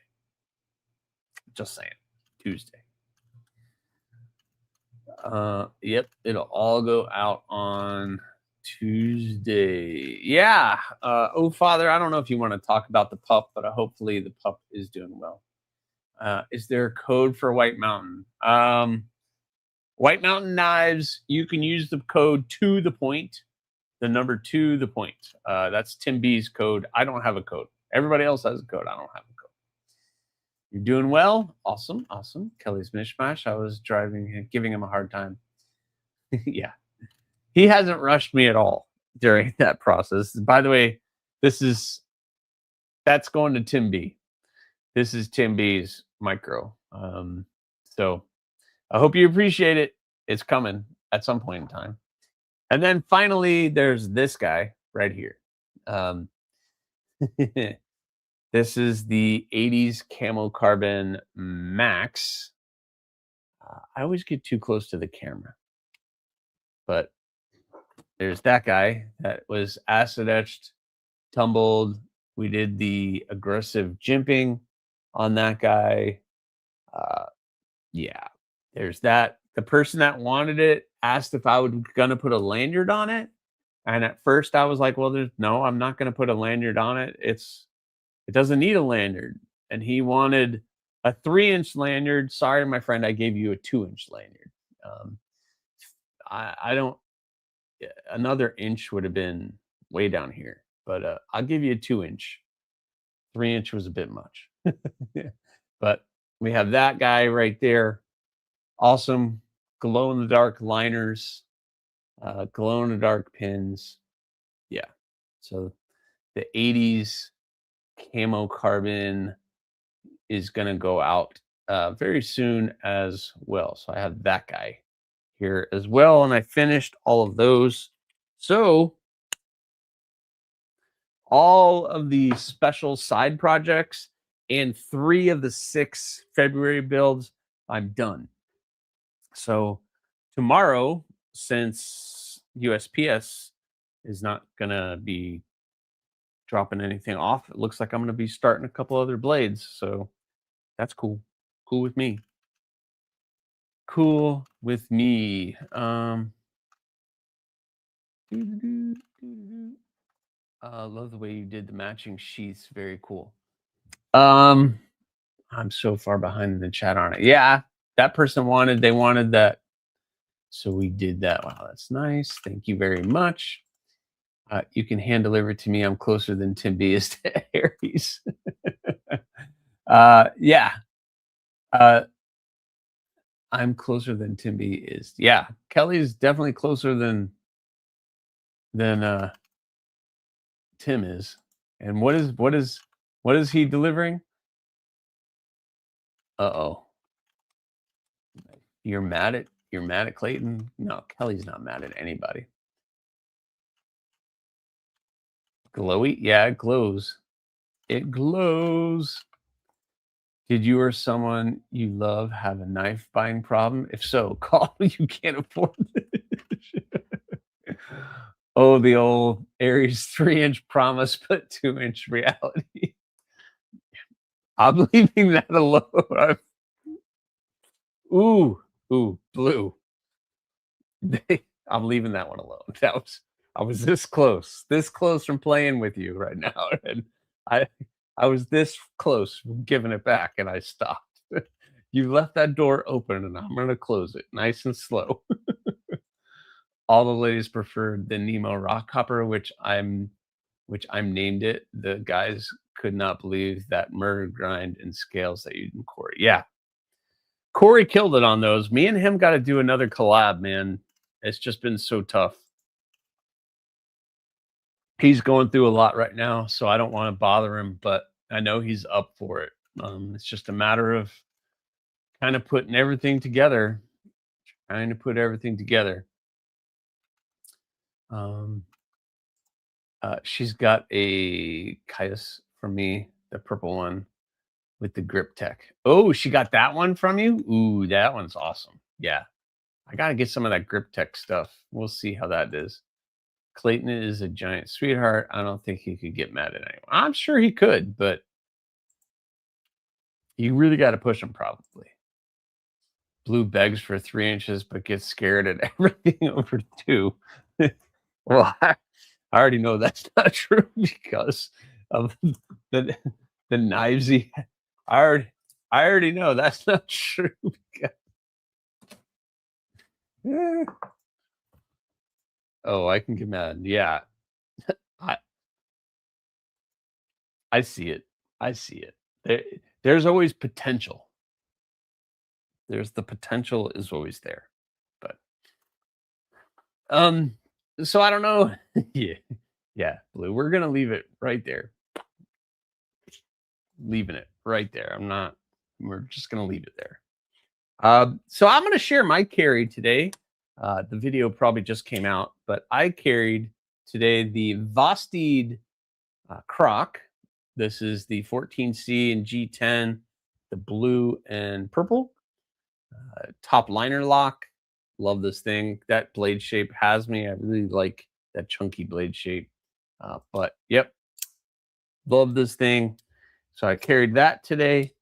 Just saying. Tuesday. Yep, it'll all go out on Tuesday. Yeah. Oh, Father, I don't know if you want to talk about the pup, but hopefully the pup is doing well. Is there a code for White Mountain? White Mountain knives, you can use the code to the point, the number to the point. That's Tim B's code. I don't have a code. Everybody else has a code. I don't have a code. You're doing well. Awesome. Awesome. Kelly's Mishmash. I was giving him a hard time. Yeah. He hasn't rushed me at all during that process. By the way, that's going to Tim B. This is Tim B's micro. So I hope you appreciate it. It's coming at some point in time. And then finally, there's this guy right here. This is the 80s Camo Carbon Max. I always get too close to the camera, but there's that guy that was acid etched, tumbled. We did the aggressive jimping on that guy. Yeah, there's that. The person that wanted it asked if I was gonna put a lanyard on it, and at first I was like, "Well, there's no, I'm not gonna put a lanyard on it. It doesn't need a lanyard." And he wanted a 3-inch lanyard. Sorry, my friend, I gave you a 2-inch lanyard. Um, I don't. Another inch would have been way down here, but I'll give you a 2-inch. 3-inch was a bit much. Yeah. But we have that guy right there. Awesome glow in the dark liners, glow in the dark pins. Yeah. So the 80s Camo Carbon is going to go out very soon as well. So I have that guy here as well. And I finished all of those. So all of the special side projects and 3 of the 6 February builds, I'm done. So tomorrow, since USPS is not going to be dropping anything off, it looks like I'm going to be starting a couple other blades. So that's cool. Cool with me. Cool with me. Love the way you did the matching sheaths. Very cool. I'm so far behind in the chat on it. Yeah, that person they wanted that. So we did that. Wow, that's nice. Thank you very much. You can hand deliver it to me. I'm closer than Tim B is to Aries. Yeah. I'm closer than Tim B is. Yeah, Kelly is definitely closer than Tim is. And what is he delivering? Uh-oh. You're mad at Clayton? No, Kelly's not mad at anybody. Glowy? Yeah, it glows. It glows. Did you or someone you love have a knife buying problem? If so, call me. You can't afford it. Oh, the old Aries 3-inch promise, but 2-inch reality. I'm leaving that alone. Ooh, blue. I'm leaving that one alone. I was this close from playing with you right now, and I was this close from giving it back, and I stopped. You left that door open, and I'm gonna close it nice and slow. All the ladies preferred the Nemo Rockhopper, which I'm named it. The guys could not believe that murder grind and scales that you and Corey. Yeah, Corey killed it on those. Me and him got to do another collab, man. It's just been so tough. He's going through a lot right now, so I don't want to bother him, but I know he's up for it. It's just a matter of kind of putting everything together, trying to put everything together. She's got a Kitus from me, the purple one with the grip tech. Oh, she got that one from you? Ooh, that one's awesome. Yeah. I got to get some of that grip tech stuff. We'll see how that is. Clayton is a giant sweetheart. I don't think he could get mad at anyone. I'm sure he could, but you really got to push him probably. Blue begs for 3 inches, but gets scared at everything over 2. Well, I already know that's not true because of the knives he. I already know that's not true. Oh, I can get mad. Yeah, I see it. I see it. There's always potential. There's the potential is always there, but so I don't know. yeah, Blue. We're gonna leave it right there. Leaving it right there. We're just gonna leave it there. So I'm gonna share my carry today. The video probably just came out, but I carried today the Vosteed Croc. This is the 14C and G10, the blue and purple. Top liner lock. Love this thing. That blade shape has me. I really like that chunky blade shape. But yep, love this thing. So I carried that today.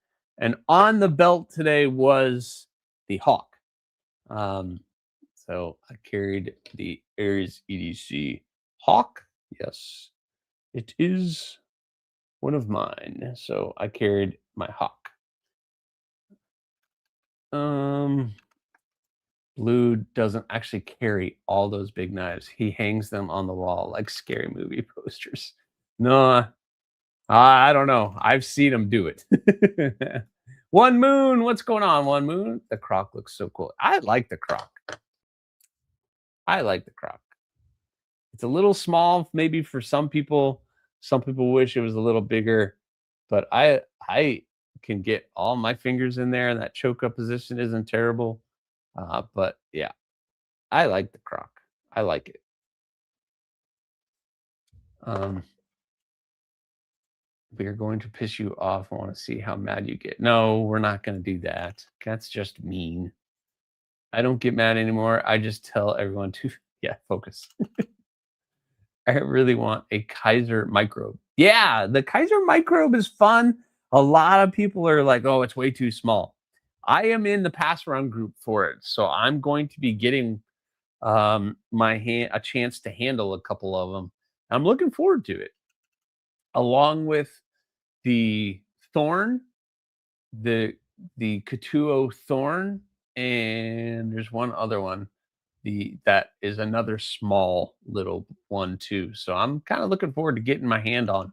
And on the belt today was the Hawk. So I carried the Ares EDC Hawk. Yes, it is one of mine. So I carried my Hawk. Blue doesn't actually carry all those big knives. He hangs them on the wall like scary movie posters. No, I don't know. I've seen him do it. One Moon, what's going on, One Moon? The croc looks so cool. I like the croc. I like the croc. It's a little small, maybe for some people. Some people wish it was a little bigger, but I can get all my fingers in there, and that choke up position isn't terrible. But yeah, I like the croc. I like it. We are going to piss you off. I want to see how mad you get. No, we're not going to do that. That's just mean. I don't get mad anymore. I just tell everyone to, yeah, focus. I really want a Kaiser microbe. Yeah, the Kaiser microbe is fun. A lot of people are like, oh, it's way too small. I am in the pass run group for it. So I'm going to be getting a chance to handle a couple of them. I'm looking forward to it. Along with the Thorn, the Katuo Thorn, and there's one other one. That is another small little one too. So I'm kind of looking forward to getting my hand on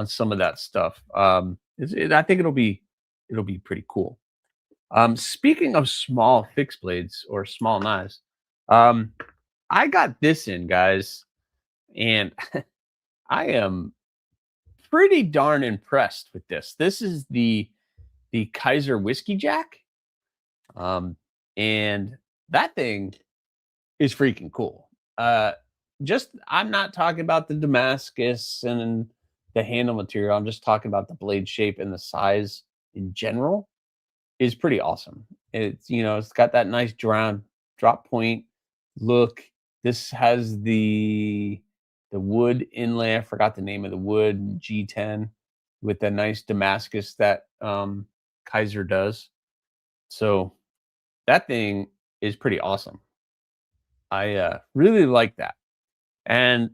some of that stuff. I think it'll be pretty cool. Speaking of small fixed blades or small knives, I got this in, guys, and I am pretty darn impressed with this. This is the Kaiser Whiskey Jack, and that thing is freaking cool. I'm not talking about the Damascus and the handle material. I'm just talking about the blade shape and the size in general is pretty awesome. It's got that nice drop point look. This has the wood inlay. I forgot the name of the wood, G10, with the nice Damascus that Kaiser does. So that thing is pretty awesome. I really like that. And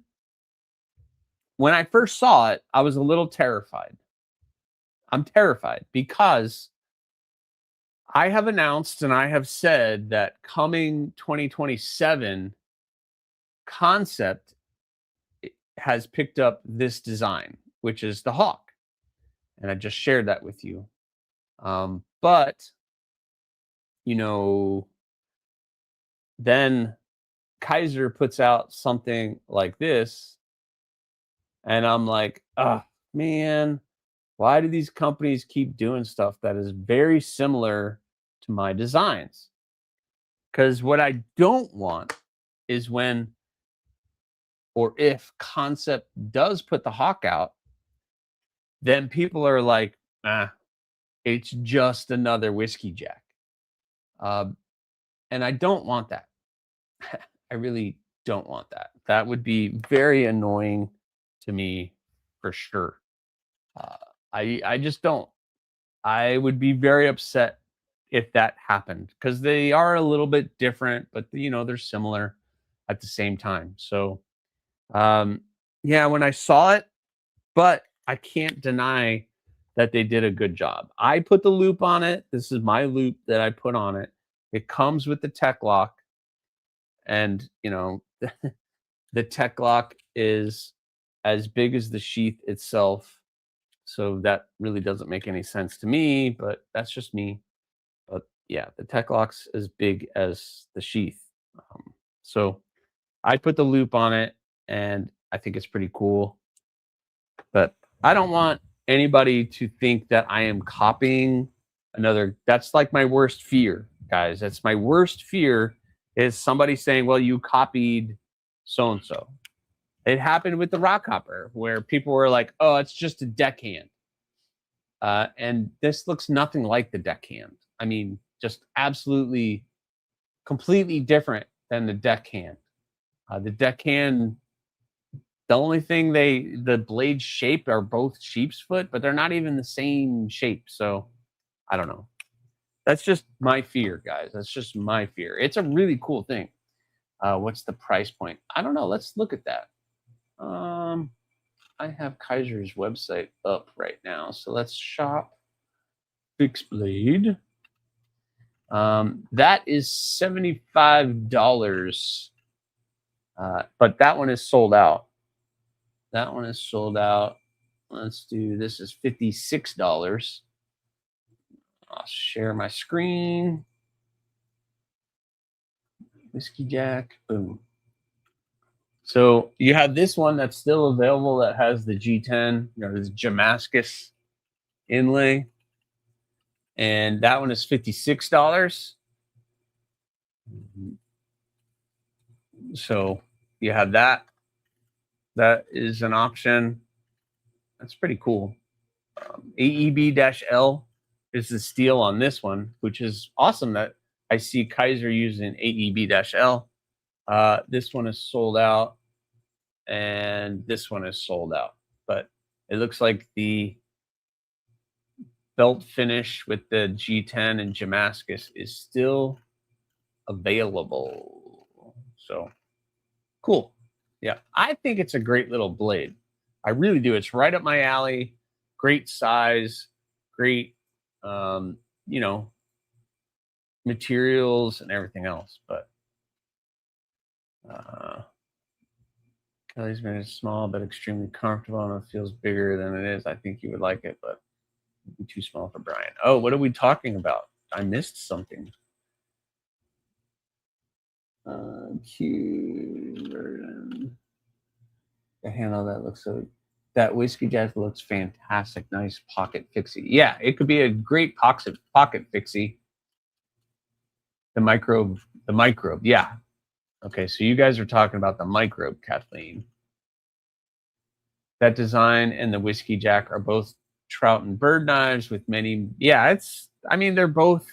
when I first saw it, I was a little terrified. I'm terrified because I have announced and I have said that coming 2027, Concept has picked up this design, which is the Hawk. And I just shared that with you. But, then Kaiser puts out something like this. And I'm like, oh, man, why do these companies keep doing stuff that is very similar to my designs? Because what I don't want is when or if Concept does put the Hawk out, then people are like, it's just another Whiskey Jack. And I don't want that. I really don't want that. That would be very annoying to me for sure. I just don't. I would be very upset if that happened because they are a little bit different, but they're similar at the same time. So, yeah, when I saw it, but I can't deny that they did a good job. I put the loop on it. This is my loop that I put on it. It comes with the tech lock, and the tech lock is as big as the sheath itself. So that really doesn't make any sense to me, but that's just me. But yeah, the tech lock's as big as the sheath. So I put the loop on it, and I think it's pretty cool. But I don't want anybody to think that I am copying another. That's like my worst fear, guys. That's my worst fear is somebody saying, well, you copied so-and-so. It happened with the Rockhopper, where people were like, "Oh, it's just a deckhand," and this looks nothing like the deckhand. I mean, just absolutely, completely different than the deckhand. The deckhand, the only thing the blades shape are both sheep's foot, but they're not even the same shape. So I don't know. That's just my fear, guys. That's just my fear. It's a really cool thing. What's the price point? I don't know. Let's look at that. I have Kaiser's website up right now, so let's shop fixed blade. That is $75, but that one is sold out. That one is sold out. Let's do this is $56. I'll share my screen. Whiskey Jack, boom. So you have this one that's still available that has the G10, this Damascus inlay. And that one is $56. So you have that. That is an option. That's pretty cool. AEB-L is the steel on this one, which is awesome that I see Kaiser using AEB-L. This one is sold out, and this one is sold out. But it looks like the belt finish with the G10 and Damascus is still available. So cool. Yeah, I think it's a great little blade. I really do. It's right up my alley. Great size, great, materials and everything else. But Kelly's made it small but extremely comfortable, and it feels bigger than it is. I think you would like it, but it'd be too small for Brian. Oh, what are we talking about? I missed something. Cute version. The handle that looks so. That Whiskey Jack looks fantastic. Nice pocket fixie. Yeah, it could be a great pocket fixie. The microbe. Yeah. Okay, so you guys are talking about the microbe, Kathleen. That design and the Whiskey Jack are both trout and bird knives with many. Yeah, they're both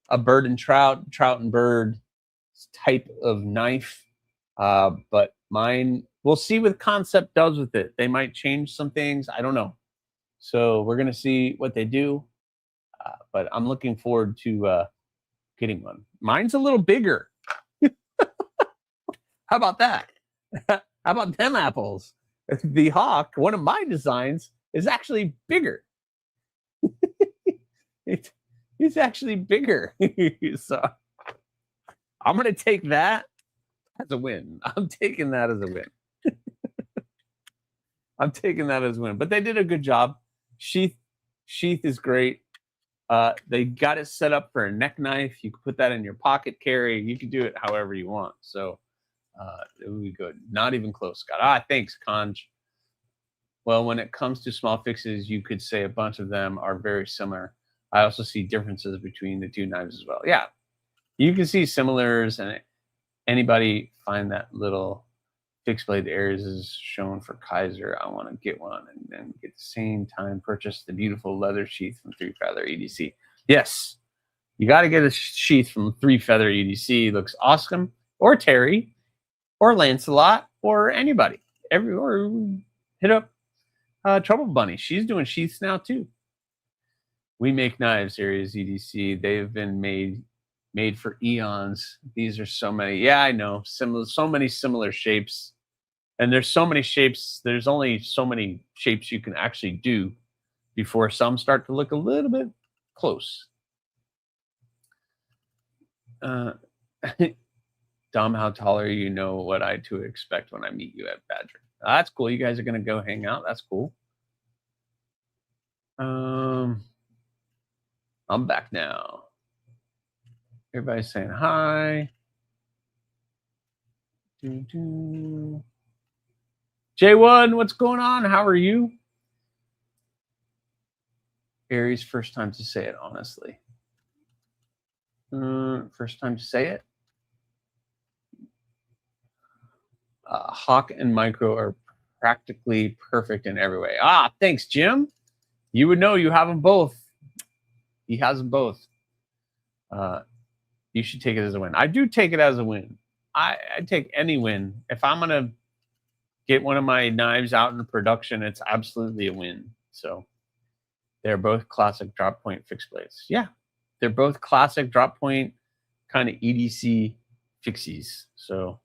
a bird and trout and bird type of knife. But mine, we'll see what Concept does with it. They might change some things. I don't know. So we're going to see what they do. But I'm looking forward to getting one. Mine's a little bigger. How about that? How about them apples? The Hawk, one of my designs, is actually bigger. It's actually bigger. So I'm going to take that as a win. I'm taking that as a win. I'm taking that as a win. But they did a good job. Sheath is great. They got it set up for a neck knife. You can put that in your pocket carry. You can do it however you want. So it would be good. Not even close, Scott. Thanks, Conj. Well, when it comes to small fixes, you could say a bunch of them are very similar. I also see differences between the two knives as well. Yeah, you can see similars, and anybody find that little fixed blade Aries is shown for Kaiser. I want to get one and then at the same time purchase the beautiful leather sheath from Three Feather EDC. Yes, you got to get a sheath from Three Feather EDC. It looks awesome. Or Terry, or Lancelot, or anybody. Or hit up Trouble Bunny. She's doing sheaths now too. We make knives, Aries EDC. They've been made for eons. These are so many. Yeah, I know. So many similar shapes. And there's so many shapes. There's only so many shapes you can actually do before some start to look a little bit close. Dom, how tall are you? You know what I to expect when I meet you at Badger. That's cool. You guys are going to go hang out. That's cool. I'm back now. Everybody's saying hi. J1, what's going on? How are you? Aries, first time to say it, honestly. First time to say it. Hawk and Micro are practically perfect in every way. Ah, thanks, Jim. You would know you have them both. He has them both. You should take it as a win. I do take it as a win. I take any win. If I'm going to get one of my knives out in production, it's absolutely a win. So they're both classic drop point fixed blades. Yeah, they're both classic drop point kind of EDC fixies. So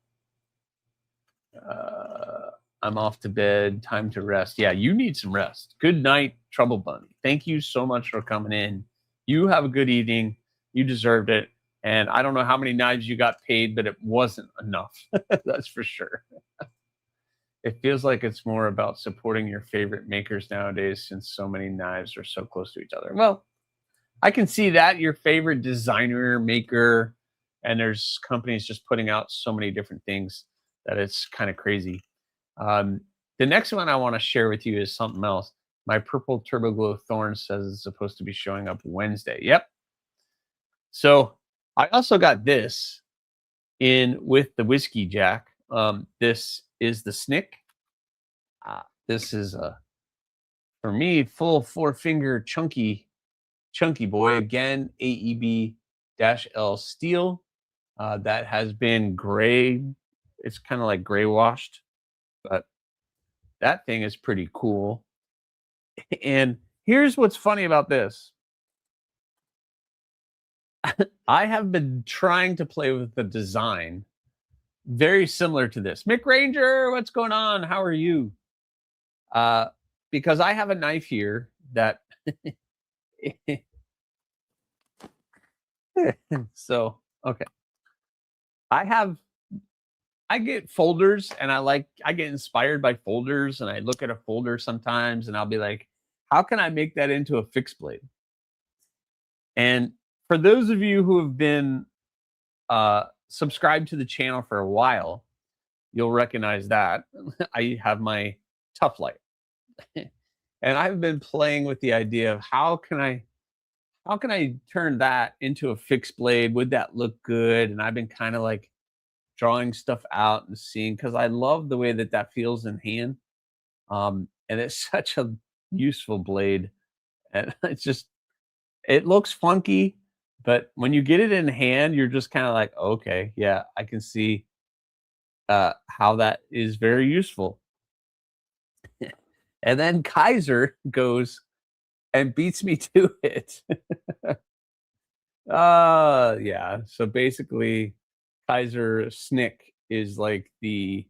I'm off to bed. Time to rest. Yeah, you need some rest. Good night, Trouble Bunny. Thank you so much for coming in. You have a good evening. You deserved it. And I don't know how many knives you got paid, but it wasn't enough. That's for sure. It feels like it's more about supporting your favorite makers nowadays since so many knives are so close to each other. Well, I can see that, your favorite designer, maker, and there's companies just putting out so many different things that it's kind of crazy. The next one I want to share with you is something else. My Purple Turbo Glow Thorn says it's supposed to be showing up Wednesday. Yep. So I also got this in with the Whiskey Jack. This is the Snick. This is for me, full 4-finger chunky boy. Again, AEB-L steel. That has been gray. It's kind of like gray washed, but that thing is pretty cool. And here's what's funny about this. I have been trying to play with the design very similar to this. Mick Ranger, what's going on? How are you? Because I have a knife here that so okay. I get folders and I get inspired by folders, and I look at a folder sometimes and I'll be like, how can I make that into a fixed blade? And for those of you who have been subscribed to the channel for a while, you'll recognize that. I have my Tough Light. And I've been playing with the idea of how can I turn that into a fixed blade? Would that look good? And I've been kind of like drawing stuff out and seeing, because I love the way that feels in hand. And it's such a useful blade. And it looks funky, but when you get it in hand, you're just kind of like, okay, yeah, I can see how that is very useful. And then Kaiser goes and beats me to it. Yeah. So basically, Kaiser Snick is like the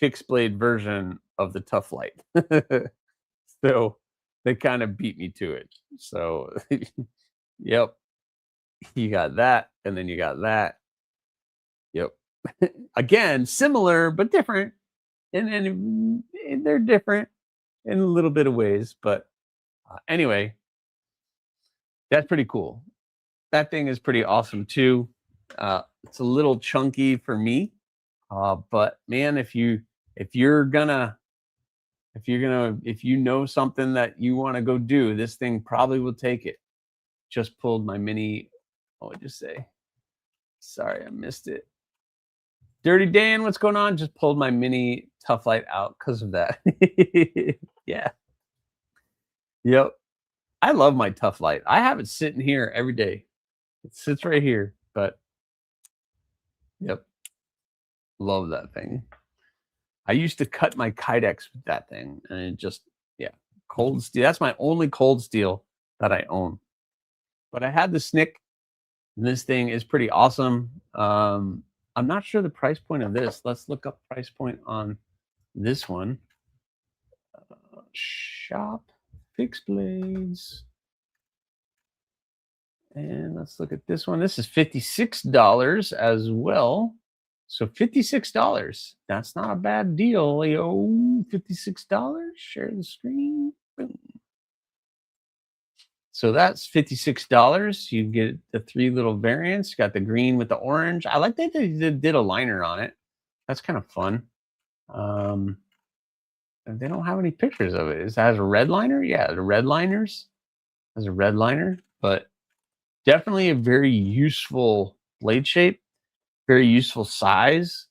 fixed blade version of the Tough Light. So they kind of beat me to it. So, yep. You got that, and then you got that. Yep. Again, similar but different, and they're different in a little bit of ways. But anyway, that's pretty cool. That thing is pretty awesome too. It's a little chunky for me, but man, if you know something that you want to go do, this thing probably will take it. Just pulled my mini. Oh, I just say, sorry, I missed it. Dirty Dan, what's going on? Just pulled my mini Tough Light out because of that. Yeah. Yep. I love my Tough Light. I have it sitting here every day. It sits right here, but yep. Love that thing. I used to cut my Kydex with that thing, and it just, yeah, cold steel. That's my only cold steel that I own. But I had the Snick, and this thing is pretty awesome. I'm not sure the price point of this. Let's look up price point on this one. Shop fixed blades. And let's look at this one. This is $56 as well. So $56. That's not a bad deal. Yo, $56. Share the screen. Boom. So that's $56. You get the 3 little variants. You got the green with the orange. I like that they did a liner on it. That's kind of fun. And they don't have any pictures of it. It has a red liner. Yeah, the red liners has a red liner, but definitely a very useful blade shape, very useful size.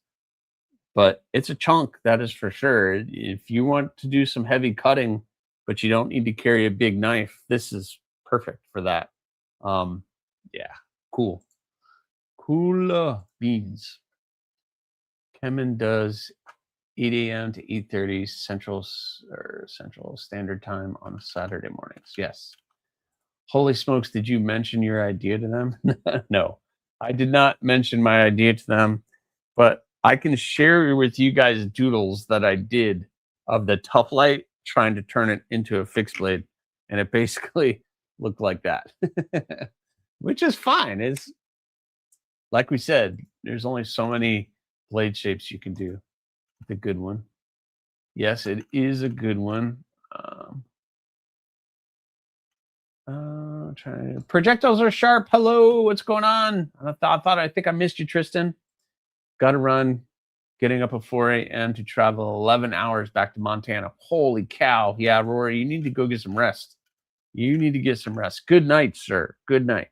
but it's a chunk, that is for sure. If you want to do some heavy cutting, but you don't need to carry a big knife, this is perfect for that. Um, yeah, cool. Cool beans. Kemen does 8 a.m. to 8:30 Central Standard Time on Saturday mornings. Yes. Holy smokes, did you mention your idea to them? No, I did not mention my idea to them, but I can share with you guys doodles that I did of the Tough Light trying to turn it into a fixed blade, and it basically looked like that, which is fine. It's like we said, there's only so many blade shapes you can do. The good one. Yes, it is a good one. Projectiles are sharp. Hello, what's going on? I think I missed you, Tristan. Got to run. Getting up at 4 a.m. to travel 11 hours back to Montana. Holy cow. Yeah, Rory, you need to go get some rest. You need to get some rest. Good night, sir. Good night.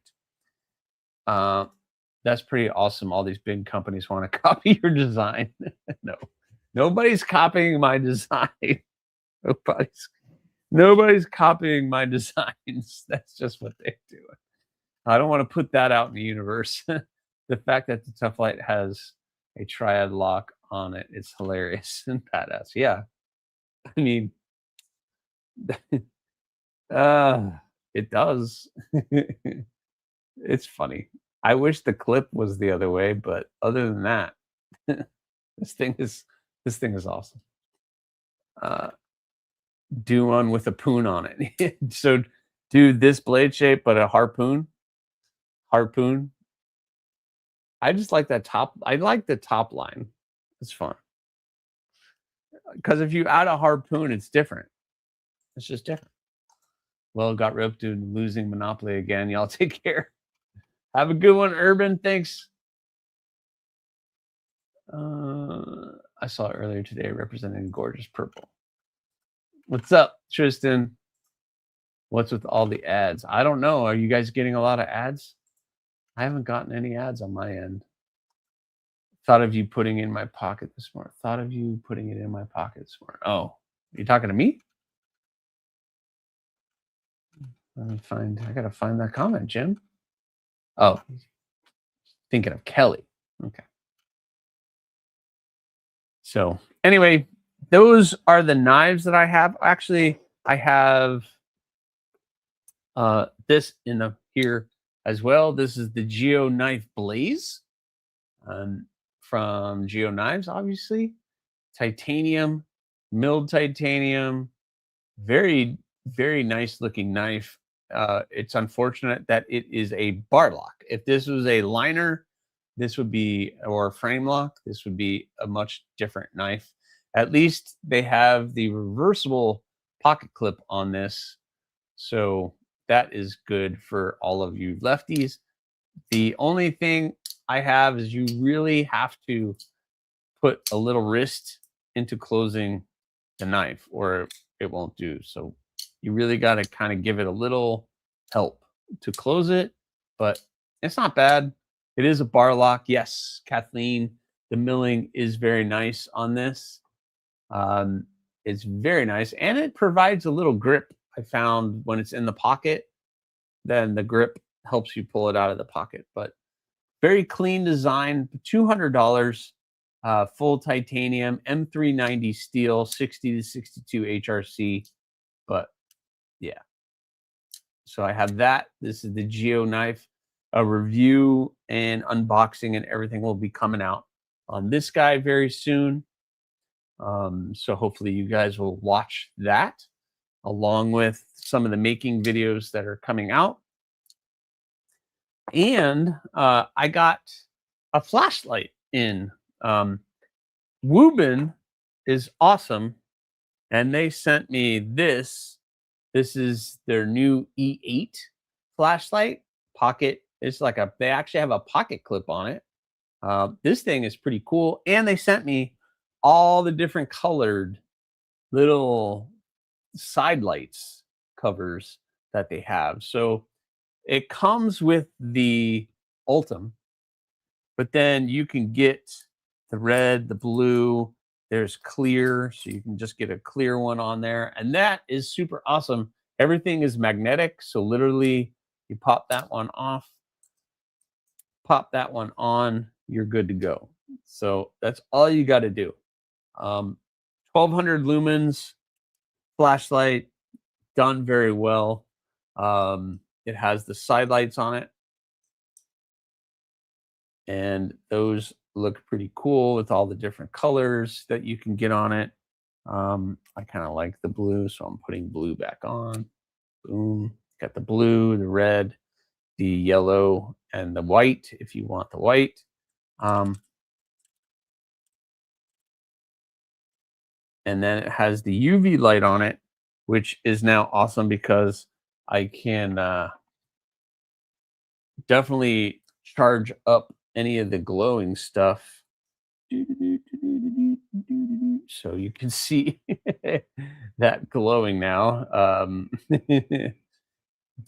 That's pretty awesome. All these big companies want to copy your design. No, nobody's copying my design. Nobody's copying my designs. That's just what they do. I don't want to put that out in the universe. The fact that the Tough Light has a triad lock on it is hilarious and badass. Yeah. I mean, it does. It's funny. I wish the clip was the other way, but other than that, this thing is awesome. Do one with a poon on it. So do this blade shape, but a harpoon. Harpoon. I just like that top. I like the top line. It's fun. Because if you add a harpoon, it's different. It's just different. Well, got roped to losing Monopoly again. Y'all take care. Have a good one, Urban. Thanks. I saw it earlier today representing gorgeous purple. What's up, Tristan? What's with all the ads? I don't know. Are you guys getting a lot of ads? I haven't gotten any ads on my end. Thought of you putting it in my pocket this morning. Thought of you putting it in my pocket this morning. Oh, you talking to me? I gotta find that comment, Jim. Oh, thinking of Kelly. Okay. So anyway, those are the knives that I have. Actually, I have this in here as well. This is the Geo Knife Blaze from Geo Knives, obviously. Titanium, milled titanium, very, very nice looking knife. It's unfortunate that it is a bar lock. If this was a liner, this would be, or a frame lock, this would be a much different knife. At least they have the reversible pocket clip on this. So that is good for all of you lefties. The only thing I have is you really have to put a little wrist into closing the knife or it won't do. So you really got to kind of give it a little help to close it, but it's not bad. It is a bar lock. Yes, Kathleen, the milling is very nice on this. It's very nice, and it provides a little grip. I found when it's in the pocket, then the grip helps you pull it out of the pocket. But very clean design, $200, full titanium, M390 steel, 60 to 62 HRC. But yeah, so I have that. This is the Geo knife. A review and unboxing and everything will be coming out on this guy very soon. So hopefully you guys will watch that along with some of the making videos that are coming out. And I got a flashlight in. Woobin is awesome, and they sent me this. This is their new E8 flashlight pocket. It's like they actually have a pocket clip on it. This thing is pretty cool, and they sent me all the different colored little side lights covers that they have. So it comes with the Ultim, but then you can get the red, the blue. There's clear, so you can just get a clear one on there. And that is super awesome. Everything is magnetic, so literally you pop that one off, pop that one on, you're good to go. So that's all you got to do. 1200 lumens flashlight, done very well. It has the side lights on it, and those look pretty cool with all the different colors that you can get on it. I kind of like the blue, so I'm putting blue back on. Boom. Got the blue, the red, the yellow, and the white if you want the white. And then it has the UV light on it, which is now awesome because I can definitely charge up any of the glowing stuff. So you can see that glowing now.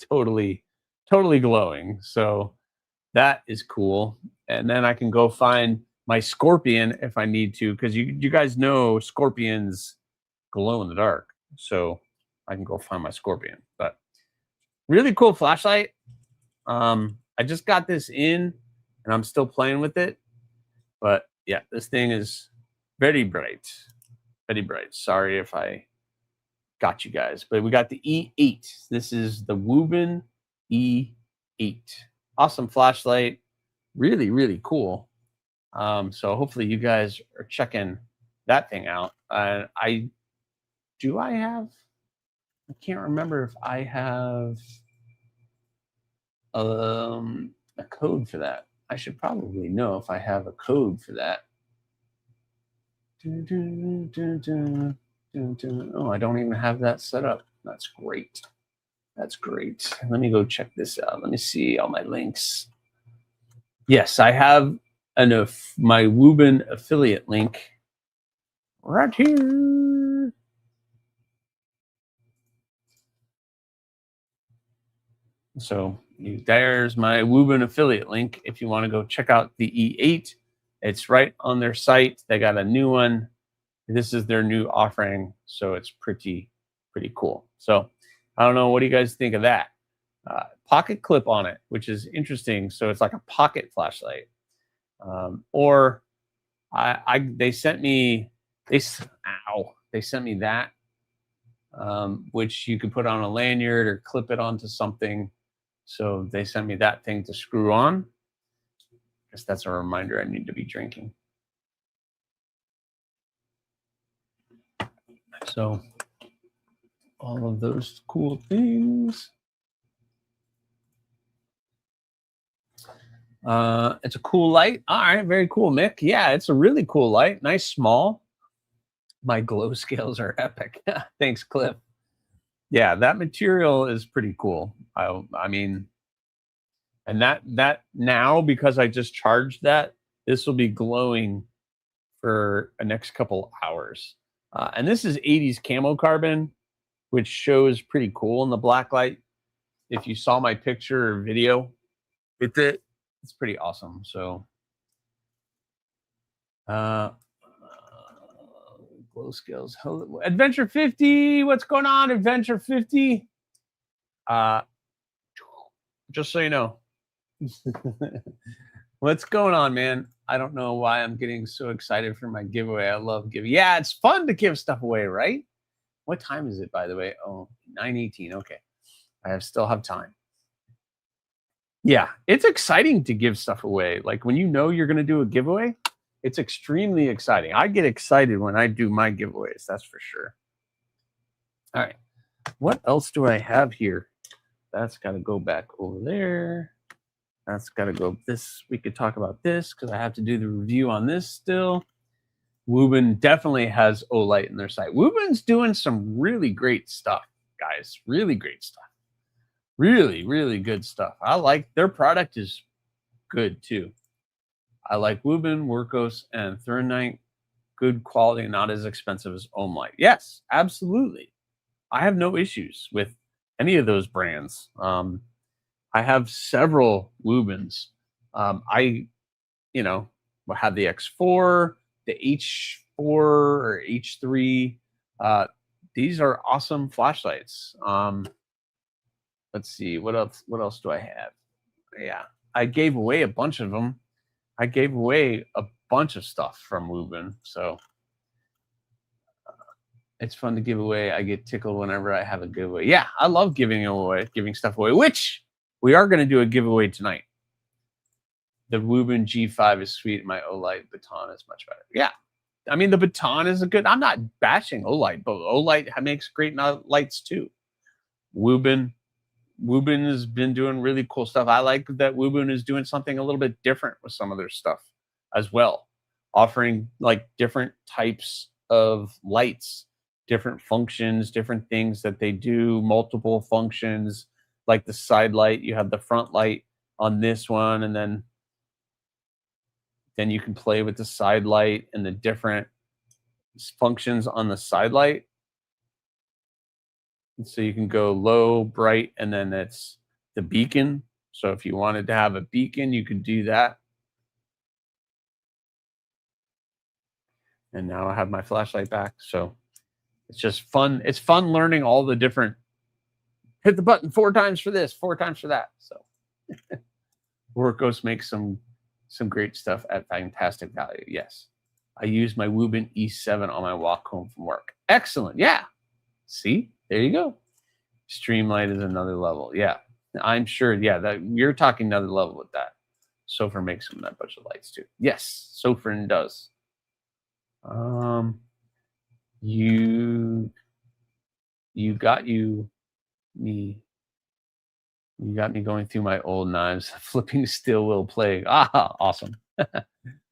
Totally, totally glowing. So that is cool. And then I can go find my scorpion if I need to, because you guys know scorpions glow in the dark. So I can go find my scorpion. But really cool flashlight. I just got this in and I'm still playing with it. But yeah, this thing is very bright. Very bright. Sorry if I got you guys. But we got the E8. This is the Wubin E8. Awesome flashlight. Really, really cool. So hopefully you guys are checking that thing out. I can't remember if I have a code for that. I should probably know if I have a code for that. Oh, I don't even have that set up. That's great. That's great. Let me go check this out. Let me see all my links. Yes, I have my Wubin affiliate link right here. So there's my Wubin affiliate link if you want to go check out the E8. It's right on their site. They got a new one. This is their new offering, so it's pretty cool. So I don't know, what do you guys think of that? Pocket clip on it, which is interesting. So it's like a pocket flashlight. Or they sent me that, which you could put on a lanyard or clip it onto something. So they sent me that thing to screw on. I guess that's a reminder I need to be drinking. So all of those cool things. It's a cool light. All right, very cool, Mick. Yeah, it's a really cool light. Nice, small. My glow scales are epic. Thanks, Cliff. Yeah, that material is pretty cool. I mean, and that now, because I just charged that, this will be glowing for the next couple hours. And this is 80s camo carbon, which shows pretty cool in the black light. If you saw my picture or video with it, it's pretty awesome. So glow scales. Adventure 50, what's going on, Adventure 50? Just so you know. What's going on, man? I don't know why I'm getting so excited for my giveaway. I love giving. Yeah, it's fun to give stuff away, right? What time is it, by the way? Oh, 9:18. Okay. I still have time. Yeah, it's exciting to give stuff away. Like when you know you're going to do a giveaway, it's extremely exciting. I get excited when I do my giveaways, that's for sure. All right. What else do I have here? That's got to go back over there. That's got to go this. We could talk about this because I have to do the review on this still. Wubin definitely has Olight in their site. Wubin's doing some really great stuff, guys. Really great stuff. Really, really good stuff. I like their product is good too. I like Wubin, Workos, and Thurnite. Good quality and not as expensive as Ohmlight. Yes, absolutely. I have no issues with any of those brands. I have several Wubins. I We'll have the X4, the H4 or H3. These are awesome flashlights. Let's see, what else? What else do I have? Yeah, I gave away a bunch of them. I gave away a bunch of stuff from Woobin, so it's fun to give away. I get tickled whenever I have a giveaway. Yeah, I love giving stuff away, which we are going to do a giveaway tonight. The Woobin G5 is sweet. My Olight baton is much better. Yeah, I mean, the baton is a good. I'm not bashing Olight, but Olight makes great lights too. Woobin has been doing really cool stuff. I like that Woobin is doing something a little bit different with some of their stuff as well, offering like different types of lights, different functions, different things that they do, multiple functions, like the side light. You have the front light on this one, and then you can play with the side light and the different functions on the side light. And so you can go low, bright, and then it's the beacon. So if you wanted to have a beacon, you could do that. And now I have my flashlight back. So it's just fun. It's fun learning all the different, hit the button 4 times for this, 4 times for that. So Workos makes some great stuff at fantastic value. Yes. I use my Woobin E7 on my walk home from work. Excellent. Yeah. See, there you go. Streamlight is another level. Yeah. I'm sure. Yeah. That you're talking another level with that. Sofrin makes a bunch of lights too. Yes. Sofrin does. You got me going through my old knives. Flipping still will play. Ah, awesome.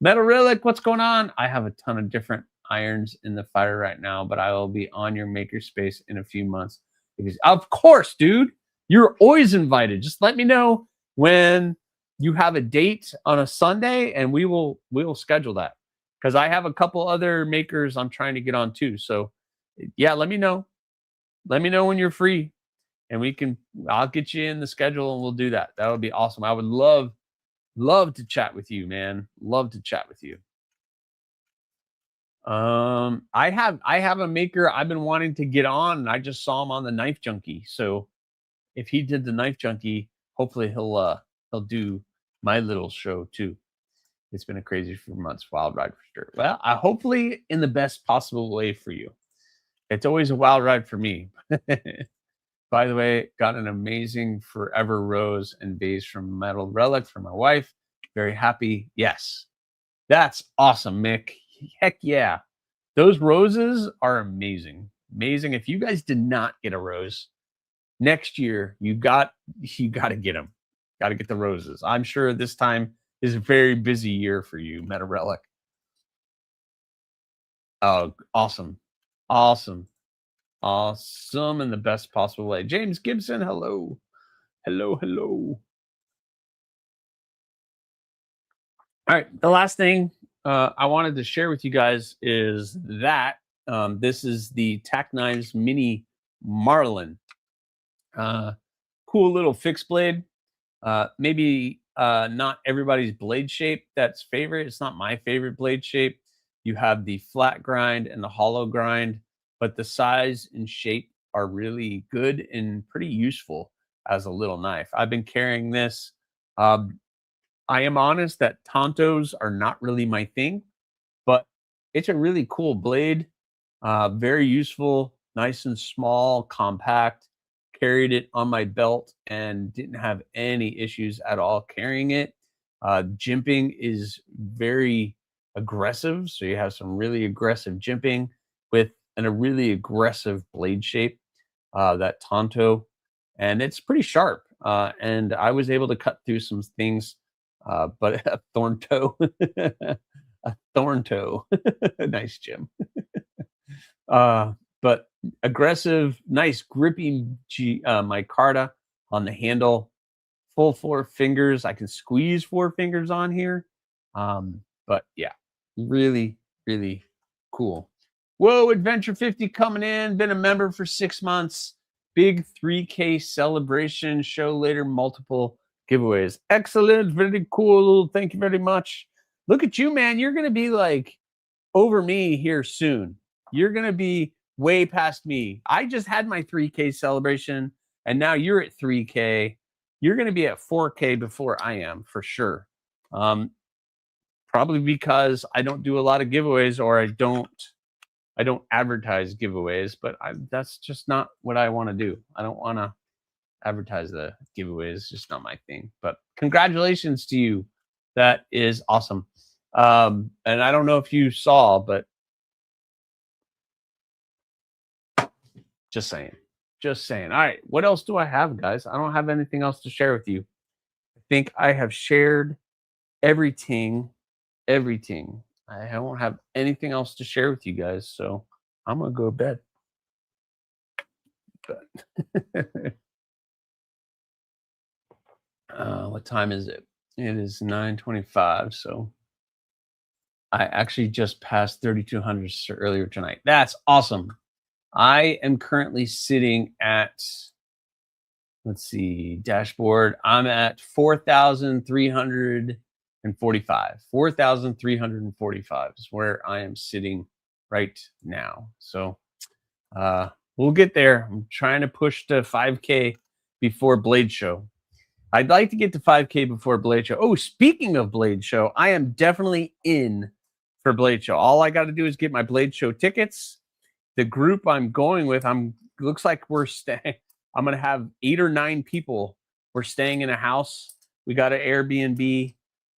Metal Relic, what's going on? I have a ton of different irons in the fire right now, but I will be on your makerspace in a few months. Because, of course, dude, you're always invited. Just let me know when you have a date on a Sunday, and we will schedule that. Because I have a couple other makers I'm trying to get on too. So, yeah, let me know. Let me know when you're free, and I'll get you in the schedule, and we'll do that. That would be awesome. I would love to chat with you, man. Love to chat with you. I have a maker I've been wanting to get on, and I just saw him on the Knife Junkie. So if he did the Knife Junkie, hopefully he'll do my little show too. It's been a crazy few months, wild ride for sure. Well, hopefully in the best possible way for you. It's always a wild ride for me. By the way, got an amazing Forever Rose and vase from Metal Relic for my wife. Very happy. Yes. That's awesome, Mick. Heck yeah. Those roses are amazing. Amazing. If you guys did not get a rose next year, you got to get them. Got to get the roses. I'm sure this time is a very busy year for you, Metal Relic. Oh, awesome. Awesome. Awesome in the best possible way. James Gibson, hello. Hello, hello. All right. The last thing I wanted to share with you guys is that this is the Tack Knives Mini Marlin. Cool little fixed blade. Maybe not everybody's blade shape that's favorite. It's not my favorite blade shape. You have the flat grind and the hollow grind, but the size and shape are really good and pretty useful as a little knife. I've been carrying this. I am honest that Tontos are not really my thing, but it's a really cool blade. Very useful, nice and small, compact. Carried it on my belt and didn't have any issues at all carrying it. Jimping is very aggressive. So you have some really aggressive jimping with a really aggressive blade shape, that Tonto. And it's pretty sharp. And I was able to cut through some things, but a thorn toe, a thorn toe. Nice, Jim. But aggressive, nice gripping micarta on the handle, full 4 fingers. I can squeeze 4 fingers on here. But yeah, really, really cool. Whoa, Adventure 50 coming in. Been a member for 6 months. Big 3K celebration. Show later, multiple giveaways. Excellent. Very cool. Thank you very much. Look at you, man. You're going to be like over me here soon. You're going to be way past me. I just had my 3K celebration, and now you're at 3K. You're going to be at 4K before I am for sure. Probably because I don't do a lot of giveaways, or I don't advertise giveaways, but that's just not what I want to do. I don't want to advertise the giveaways. It's just not my thing. But congratulations to you. That is awesome. And I don't know if you saw, but just saying. Just saying. All right. What else do I have, guys? I don't have anything else to share with you. I think I have shared everything. Everything. I don't have anything else to share with you guys. So I'm going to go to bed. But what time is it? It is 9:25. So I actually just passed 3,200 earlier tonight. That's awesome. I am currently sitting at, let's see, dashboard. I'm at 4,345. 4,345 is where I am sitting right now. So we'll get there. I'm trying to push to 5K before Blade Show. I'd like to get to 5K before Blade Show. Oh, speaking of Blade Show, I am definitely in for Blade Show. All I got to do is get my Blade Show tickets. The group I'm going with, looks like we're staying. I'm going to have 8 or 9 people. We're staying in a house. We got an Airbnb,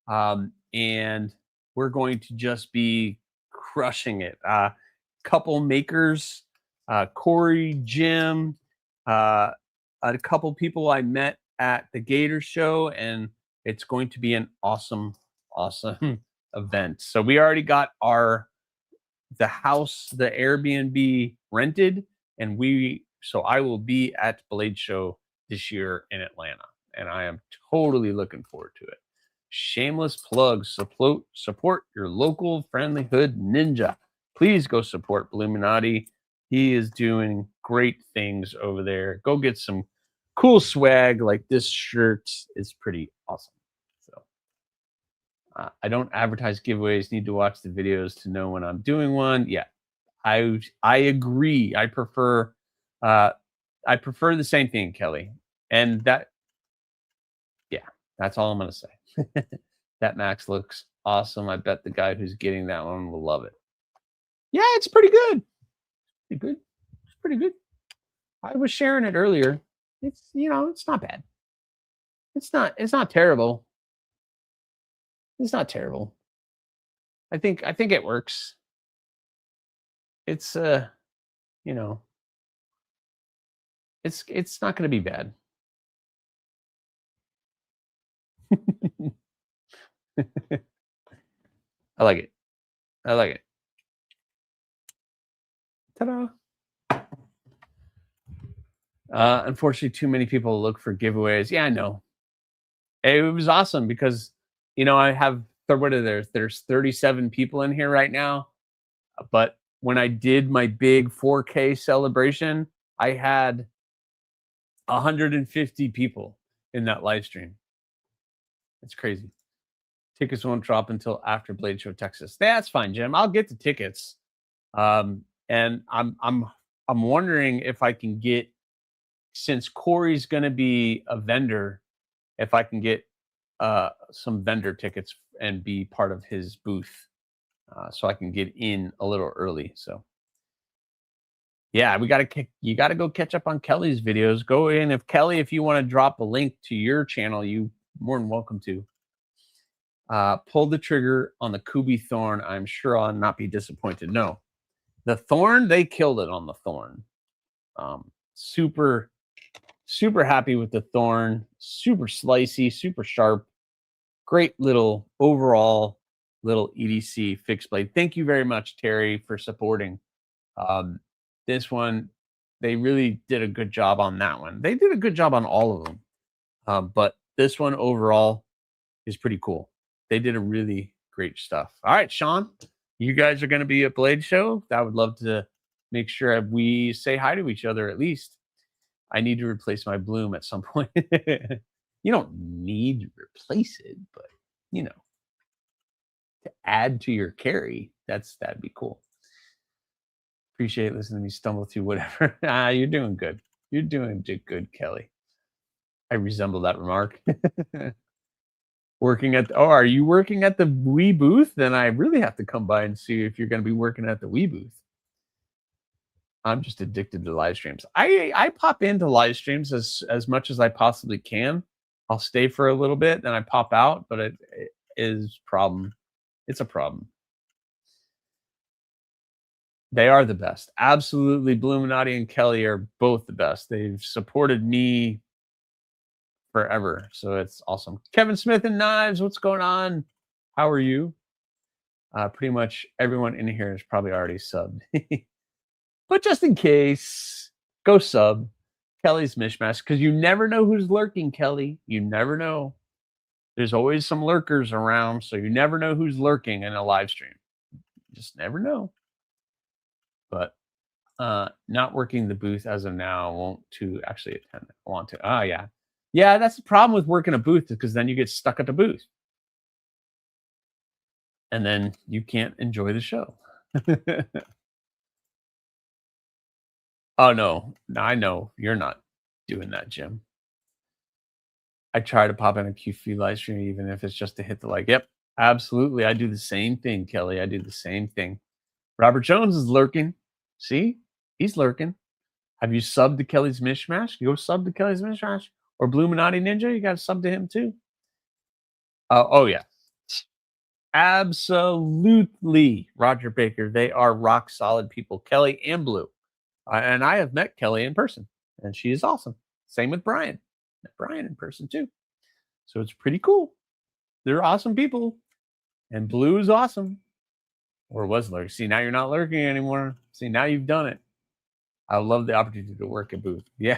and we're going to just be crushing it. Couple makers, Corey, Jim, a couple people I met at the Gator Show, and it's going to be an awesome event. So we already got the house, the Airbnb rented, and so I will be at Blade Show this year in Atlanta, and I am totally looking forward to it. Shameless plug, support your local friendly hood ninja. Please go support Bluminati. He is doing great things over there. Go get some cool swag, like this shirt is pretty awesome. So I don't advertise giveaways. Need to watch the videos to know when I'm doing one. Yeah, I agree. I prefer the same thing, Kelly. And that's all I'm gonna say. That Max looks awesome. I bet the guy who's getting that one will love it. Yeah, it's pretty good. Pretty good. It's pretty good. I was sharing it earlier. It's it's not bad. It's not terrible. It's not terrible. I think it works. It's it's not going to be bad. I like it. I like it. Ta-da. Unfortunately, too many people look for giveaways. Yeah, I know. It was awesome because I have there's 37 people in here right now, but when I did my big 4K celebration, I had 150 people in that live stream. It's crazy. Tickets won't drop until after Blade Show Texas. That's fine, Jim. I'll get the tickets. And I'm wondering if I can get, since Corey's going to be a vendor, if I can get some vendor tickets and be part of his booth, so I can get in a little early. So yeah, you got to go catch up on Kelly's videos. Go in. If you want to drop a link to your channel, you more than welcome to. Pull the trigger on the Kubi Thorn. I'm sure I'll not be disappointed. No, the Thorn, they killed it on the Thorn. Super happy with the Thorn. Super slicey, super sharp. Great little overall little EDC fixed blade. Thank you very much, Terry, for supporting. This one, they really did a good job on that one. They did a good job on all of them. But this one overall is pretty cool. They did a really great stuff. All right, Sean, you guys are going to be at Blade Show. I would love to make sure we say hi to each other at least. I need to replace my bloom at some point. You don't need to replace it, but to add to your carry. That'd be cool. Appreciate listening to me stumble through whatever. You're doing good. You're doing good, Kelly. I resemble that remark. Are you working at the Wii booth? Then I really have to come by and see if you're going to be working at the Wii booth. I'm just addicted to live streams. I pop into live streams as much as I possibly can. I'll stay for a little bit, then I pop out, but it is problem. It's a problem. They are the best. Absolutely, Bluminati and Kelly are both the best. They've supported me forever, so it's awesome. Kevin Smith and Knives, what's going on? How are you? Pretty much everyone in here is probably already subbed. But just in case, go sub Kelly's Mishmash, because you never know who's lurking, Kelly. You never know. There's always some lurkers around, so you never know who's lurking in a live stream. You just never know. But not working the booth as of now. Won't to actually attend. I want to. Yeah. Yeah, that's the problem with working a booth, because then you get stuck at the booth. And then you can't enjoy the show. Oh, no. I know you're not doing that, Jim. I try to pop in a QF live stream, even if it's just to hit the like. Yep, absolutely. I do the same thing, Kelly. I do the same thing. Robert Jones is lurking. See? He's lurking. Have you subbed to Kelly's Mishmash? You go sub to Kelly's Mishmash? Or Bluminati Ninja? You got to sub to him too. Oh, yeah. Absolutely, Roger Baker. They are rock solid people, Kelly and Blue. And I have met Kelly in person, and she is awesome. Same with Brian. Met Brian in person too. So it's pretty cool. They're awesome people. And Blue is awesome. Or was lurking. See, now you're not lurking anymore. See, now you've done it. I love the opportunity to work a booth. Yeah.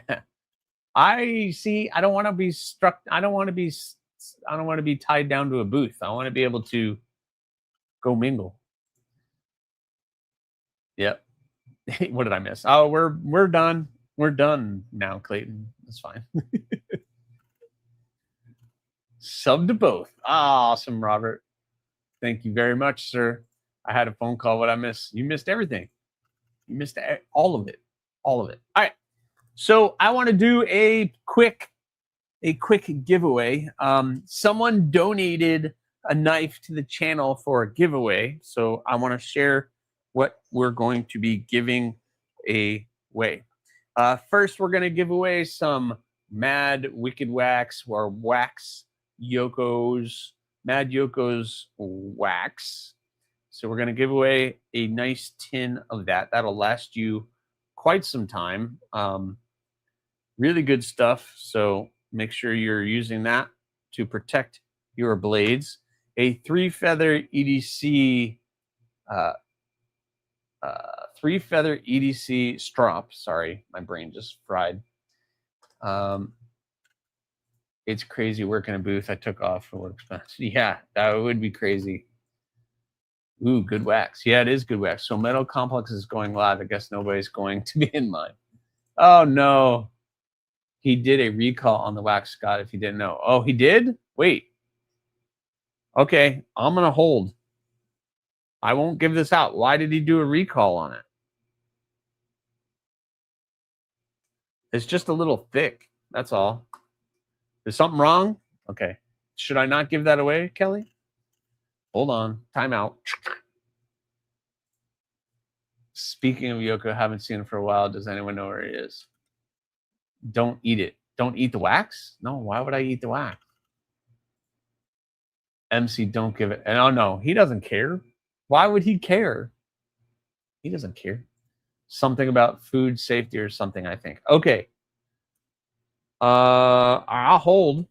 I don't want to be struck. I don't want to be tied down to a booth. I want to be able to go mingle. Yep. What did I miss? Oh, we're done. We're done now, Clayton. That's fine. Sub to both. Awesome, Robert. Thank you very much, sir. I had a phone call. What I missed? You missed everything. You missed all of it. All of it. All right. So I want to do a quick giveaway. Someone donated a knife to the channel for a giveaway. So I want to share what we're going to be giving away. First, we're going to give away some Mad Wicked Wax or Wax Yoko's, Mad Yoko's wax. So we're going to give away a nice tin of that. That'll last you quite some time. Really good stuff. So make sure you're using that to protect your blades. A 3-feather EDC 3-feather EDC strop. Sorry, my brain just fried. It's crazy working a booth. I took off for work. Yeah, that would be crazy. Ooh, good wax. Yeah, it is good wax. So Metal Complex is going live. I guess nobody's going to be in mine. Oh, no. He did a recall on the wax, Scott, if you didn't know. Oh, he did? Wait. Okay, I'm going to hold. I won't give this out. Why did he do a recall on it? It's just a little thick. That's all. Is something wrong? Okay. Should I not give that away, Kelly? Hold on. Time out. Speaking of Yoko, haven't seen him for a while. Does anyone know where he is? Don't eat it. Don't eat the wax? No, why would I eat the wax? MC, don't give it. And oh, no, he doesn't care. Why would he care? He doesn't care. Something about food safety or something, I think. Okay. I'll hold.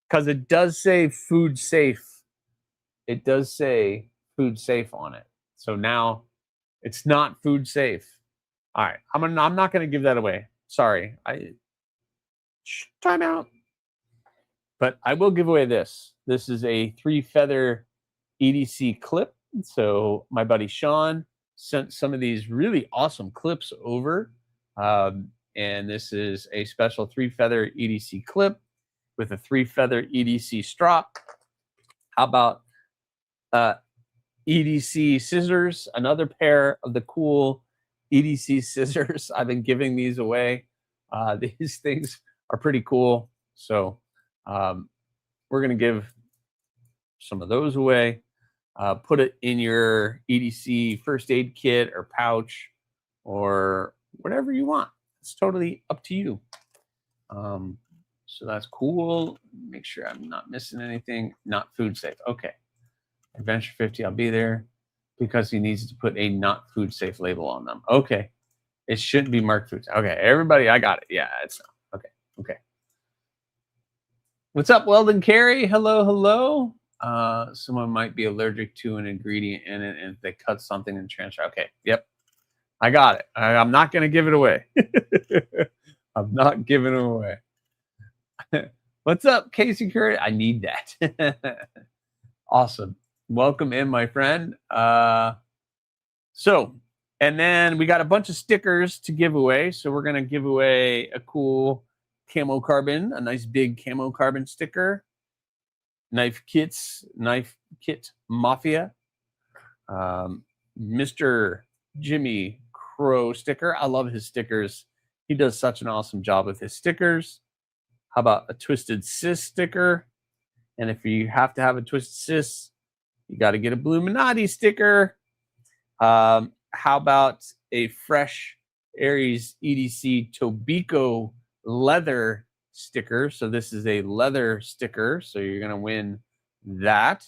Because it does say food safe. It does say food safe on it. So now it's not food safe. All right. I'm not going to give that away. Sorry. Time out. But I will give away this. This is a 3-feather EDC clip. So my buddy Sean sent some of these really awesome clips over. And this is a special 3-feather EDC clip with a 3-feather EDC strop. How about EDC scissors, another pair of the cool EDC scissors. I've been giving these away. These things are pretty cool. So we're going to give some of those away. Put it in your EDC first aid kit or pouch or whatever you want. It's totally up to you. So that's cool. Make sure I'm not missing anything. Not food safe. Okay. Adventure 50, I'll be there because he needs to put a not food safe label on them. Okay. It shouldn't be marked food. Okay. Everybody, I got it. Yeah, it's not. Okay. Okay. What's up, Weldon Carey? Hello, hello. Someone might be allergic to an ingredient in it, and if they cut something in transfer. Okay. Yep. I got it. I'm not going to give it away. I'm not giving it away. What's up, Casey Curry? I need that. Awesome. Welcome in, my friend. So, and then we got a bunch of stickers to give away. So we're going to give away a cool camo carbon, a nice big camo carbon sticker. Knife Kit Mafia. Mr. Jimmy Crow sticker. I love his stickers. He does such an awesome job with his stickers. How about a Twisted Sis sticker? And if you have to have a Twisted Sis, you got to get a Bluminati sticker. How about a fresh Aries EDC Tobiko leather sticker? So this is a leather sticker. So you're going to win that.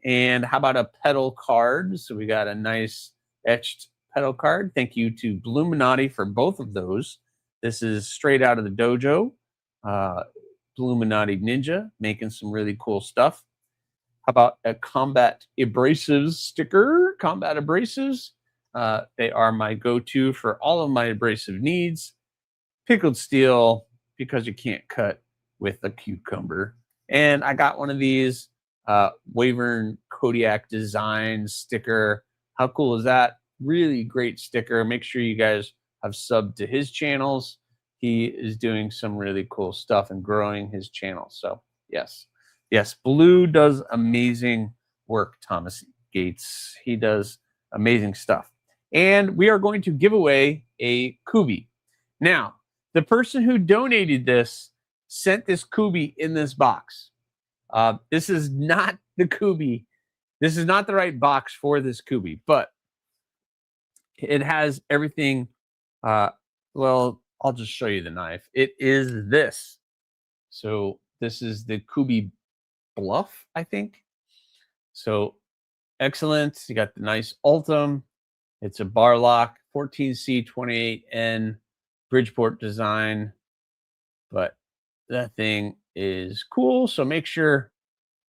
And how about a pedal card? So we got a nice etched pedal card. Thank you to Bluminati for both of those. This is straight out of the dojo. Bluminati Ninja making some really cool stuff. How about a Combat Abrasives sticker? Combat Abrasives. They are my go-to for all of my abrasive needs. Pickled steel, because you can't cut with a cucumber. And I got one of these Wavern Kodiak Design sticker. How cool is that? Really great sticker. Make sure you guys have subbed to his channels. He is doing some really cool stuff and growing his channel. So yes. Yes, Blue does amazing work, Thomas Gates. He does amazing stuff. And we are going to give away a Kubi. Now, the person who donated this sent this Kubi in this box. This is not the Kubi. This is not the right box for this Kubi, but it has everything. Well, I'll just show you the knife. It is this. So this is the Kubi Bluff, I think. So excellent. You got the nice Ultim. It's a bar lock, 14C28N Bridgeport design. But that thing is cool. So make sure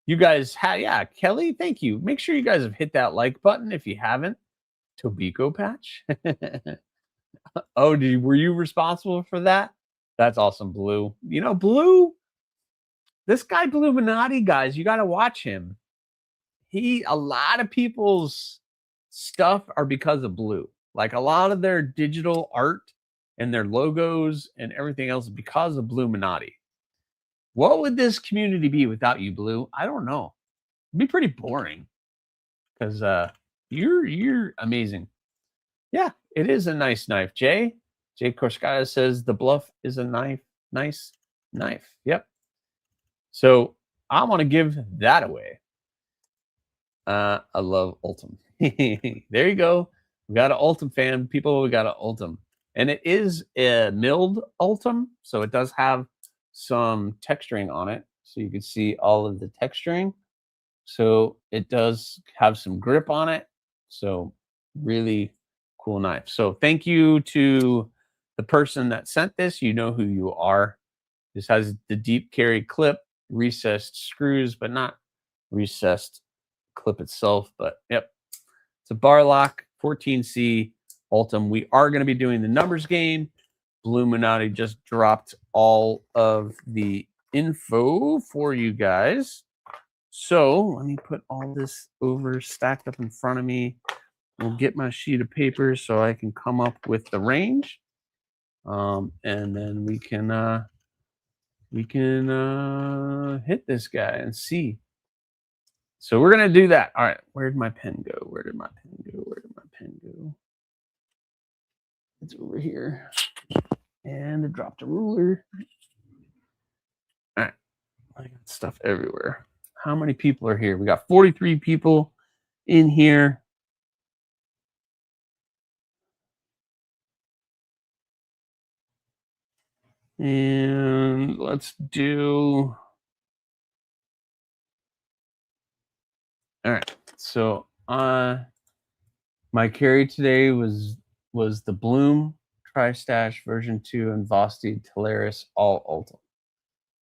you guys have, yeah, Kelly, thank you. Make sure you guys have hit that like button if you haven't. Tobiko patch. Oh, were you responsible for that? That's awesome, Blue. You know, Blue, this guy Bluminati, guys, you got to watch him. A lot of people's stuff are because of Blue. Like a lot of their digital art and their logos and everything else because of Bluminati. What would this community be without you, Blue? I don't know. It'd be pretty boring because you're amazing. Yeah, it is a nice knife. Jay Korskaya says the Bluff is a nice knife. Yep. So I want to give that away. I love Ultim. There you go. We got an Ultim fan. People, we got an Ultim. And it is a milled Ultim. So it does have some texturing on it. So you can see all of the texturing. So it does have some grip on it. So really cool knife. So thank you to the person that sent this. You know who you are. This has the deep carry clip, recessed screws, but not recessed clip itself. But yep, it's a bar lock, 14C Ultim. We are going to be doing the numbers game. Bluminati just dropped all of the info for you guys. So let me put all this over stacked up in front of me. We'll get my sheet of paper so I can come up with the range. And then we can hit this guy and see So we're going to do that. All right. Where did my pen go? Where did my pen go? Where did my pen go? It's over here. And I dropped a ruler. All right. I got stuff everywhere. How many people are here? We got 43 people in here. And let's do. All right. So my carry today was the Bloom Tri-Stash version 2 and Vosti Teleris all Ultim.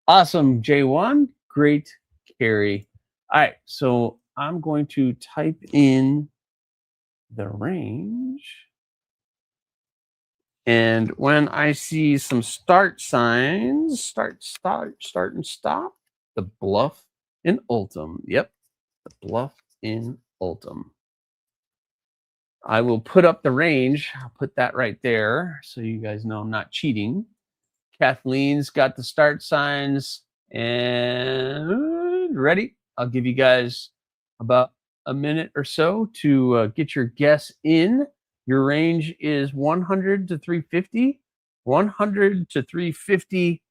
Awesome, J1. Great carry. All right. So I'm going to type in the range. And when I see some start signs, start, and stop, the Bluff in Ultim. Yep, the Bluff in Ultim. I will put up the range. I'll put that right there so you guys know I'm not cheating. Kathleen's got the start signs and ready. I'll give you guys about a minute or so to get your guess in. Your range is 100 to 350. 100 to 350.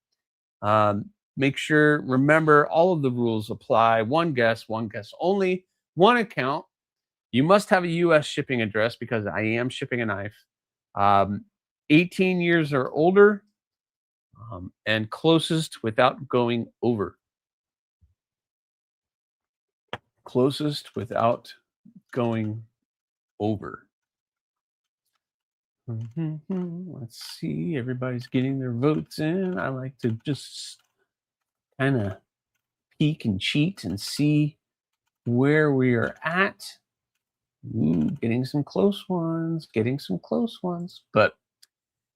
Make sure, remember, all of the rules apply. One guess only. One account. You must have a U.S. shipping address because I am shipping a knife. 18 years or older, and closest without going over. Closest without going over. Let's see. Everybody's getting their votes in. I like to just kind of peek and cheat and see where we are at. Ooh, getting some close ones. But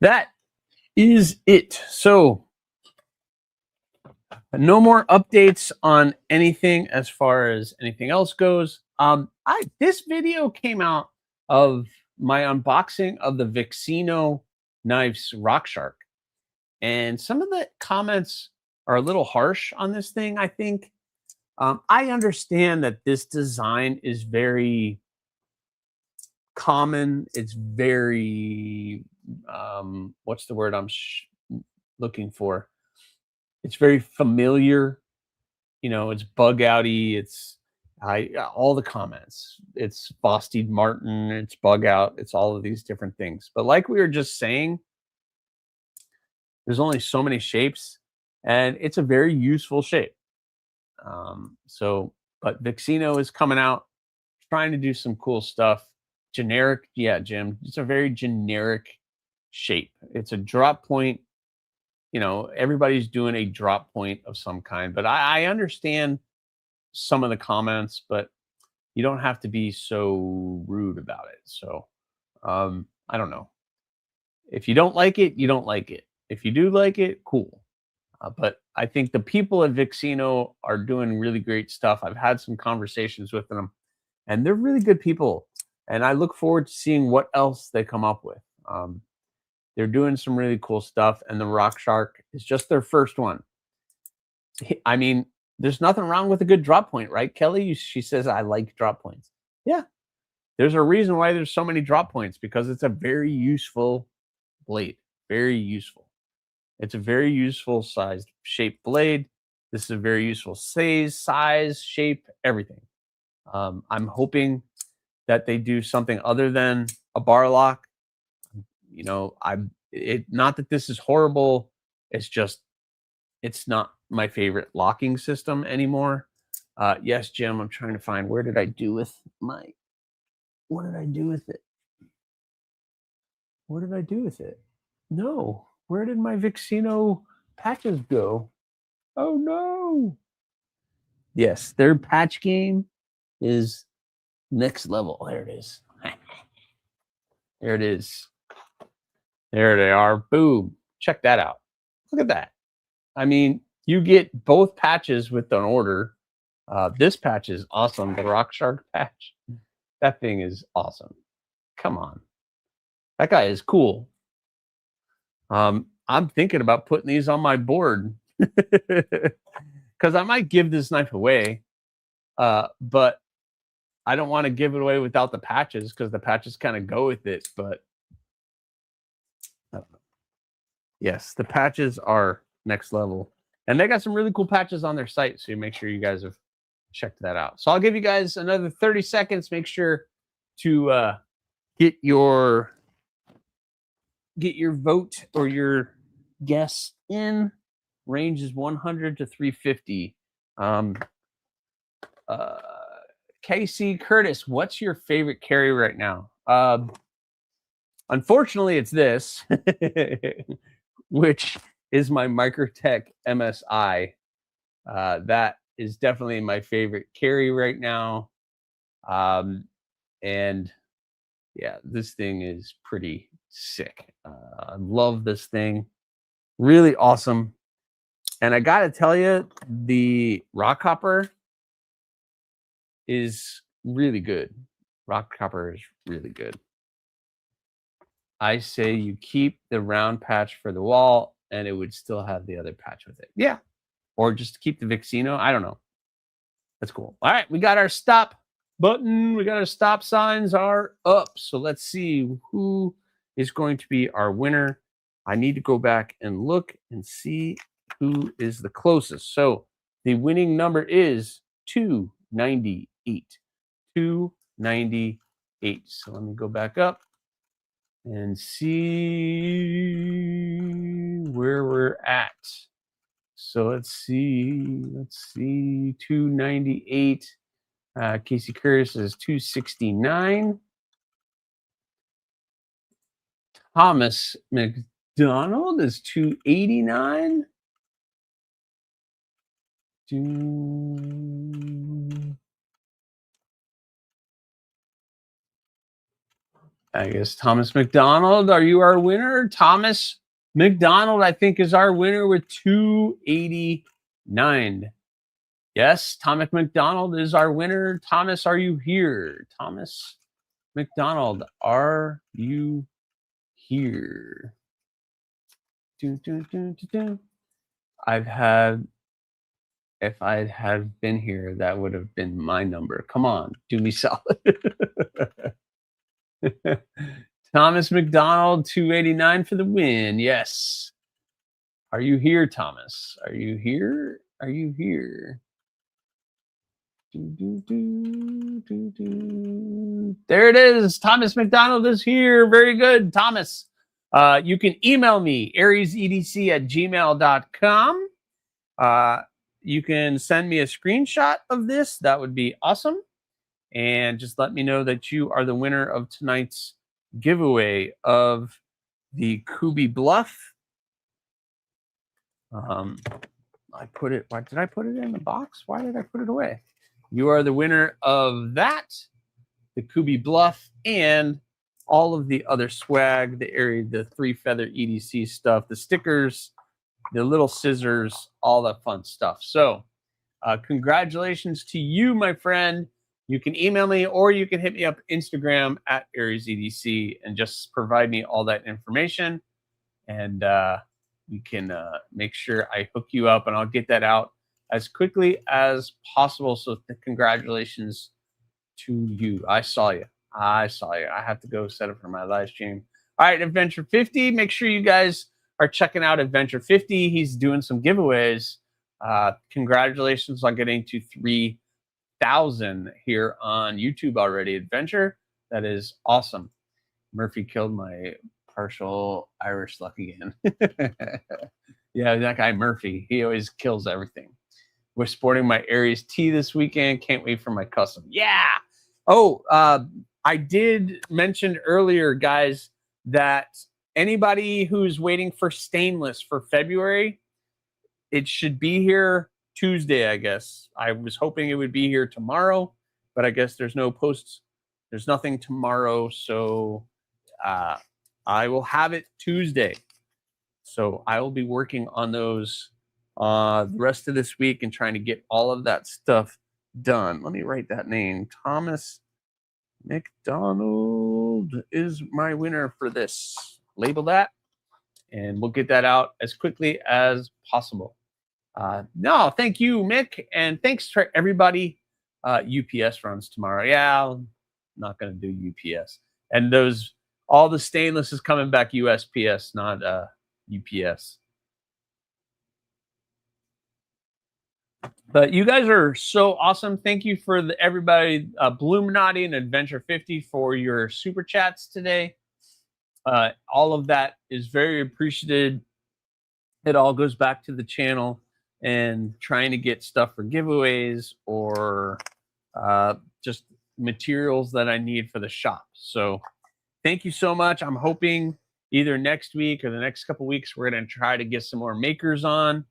that is it. So no more updates on anything as far as anything else goes. This video came out of my unboxing of the Vexino Knives RockShark, and some of the comments are a little harsh on this thing. I think I understand that this design is very common. It's very what's the word I'm looking for? It's very familiar. You know, it's bug outy. It's all the comments. It's Vosti Martin. It's bug out. It's all of these different things. But like we were just saying, there's only so many shapes, and it's a very useful shape. But Vexino is coming out, trying to do some cool stuff. Generic, yeah, Jim. It's a very generic shape. It's a drop point. You know, everybody's doing a drop point of some kind, but I understand some of the comments, but you don't have to be so rude about it. So I don't know. If you don't like it, you don't like it. If you do like it, cool. But I think the people at Vexino are doing really great stuff. I've had some conversations with them, and they're really good people. And I look forward to seeing what else they come up with. They're doing some really cool stuff, and the RockShark is just their first one. I mean, there's nothing wrong with a good drop point, right, Kelly? She says, I like drop points. Yeah. There's a reason why there's so many drop points, because it's a very useful blade. Very useful. It's a very useful sized shaped blade. This is a very useful size, shape, everything. I'm hoping that they do something other than a bar lock. You know, not that this is horrible. It's just, it's not my favorite locking system anymore. Yes, Jim, I'm trying to find, what did I do with it? What did I do with it? No. Where did my Vexino patches go? Oh, no. Yes, their patch game is next level. There it is. There it is. There they are. Boom. Check that out. Look at that. I mean, you get both patches with an order. This patch is awesome. The RockShark patch. That thing is awesome. Come on. That guy is cool. I'm thinking about putting these on my board because I might give this knife away. But I don't want to give it away without the patches because the patches kind of go with it. But yes, the patches are next level. And they got some really cool patches on their site. So you make sure you guys have checked that out. So I'll give you guys another 30 seconds. Make sure to get your vote or your guess in. Range is 100 to 350. Casey Curtis, what's your favorite carry right now? Unfortunately, it's this, which is my Microtech MSI. That is definitely my favorite carry right now. And yeah, this thing is pretty sick. I love this thing. Really awesome. And I got to tell you, the Rockhopper is really good. Rockhopper is really good. I say you keep the round patch for the wall and it would still have the other patch with it. Yeah. Or just keep the Vixino. I don't know. That's cool. All right. We got our stop button. We got our stop signs are up. So let's see who is going to be our winner. I need to go back and look and see who is the closest. So the winning number is 298. 298. So let me go back up and see where we're at. So let's see. 298. Casey Curtis is 269. Thomas McDonald is 289. I guess Thomas McDonald, are you our winner? Thomas McDonald, I think, is our winner with 289. Yes, Thomas McDonald is our winner. Thomas, are you here? Thomas McDonald, are you here? If I had been here, that would have been my number. Come on, do me solid. Thomas McDonald, 289 for the win. Yes. Are you here, Thomas? Are you here? Are you here? There it is. Thomas McDonald is here. Very good, Thomas. You can email me, ariesedc@gmail.com. You can send me a screenshot of this. That would be awesome. And just let me know that you are the winner of tonight's giveaway of the Kubi Bluff. I put it. Why did I put it in the box? Why did I put it away? You are the winner of that, the Kubi Bluff, and all of the other swag, the 3-feather EDC stuff, the stickers, the little scissors, all that fun stuff. So congratulations to you, my friend. You can email me or you can hit me up Instagram at AriesEDC and just provide me all that information. And we can make sure I hook you up, and I'll get that out as quickly as possible. So congratulations to you. I saw you. I have to go set up for my live stream. All right, Adventure 50. Make sure you guys are checking out Adventure 50. He's doing some giveaways. Congratulations on getting to 3,000 here on YouTube already, Adventure. That is awesome. Murphy killed my partial Irish luck again. Yeah, that guy Murphy, he always kills everything. We're sporting my Aries tee this weekend. Can't wait for my custom. Yeah. Oh, I did mention earlier, guys, that anybody who's waiting for Stainless for February, it should be here Tuesday, I guess. I was hoping it would be here tomorrow, but I guess there's no posts. There's nothing tomorrow, so I will have it Tuesday. So I will be working on those the rest of this week and trying to get all of that stuff done. Let me write that name. Thomas McDonald is my winner for this. Label that, and we'll get that out as quickly as possible. No, thank you, Mick, and thanks for everybody UPS runs tomorrow. Yeah, I'm not going to do UPS. And all the stainless is coming back USPS, not UPS. But you guys are so awesome. Thank you for everybody, Bluminati and Adventure 50 for your super chats today. All of that is very appreciated. It all goes back to the channel and trying to get stuff for giveaways or just materials that I need for the shop. So thank you so much. I'm hoping either next week or the next couple weeks, we're going to try to get some more makers on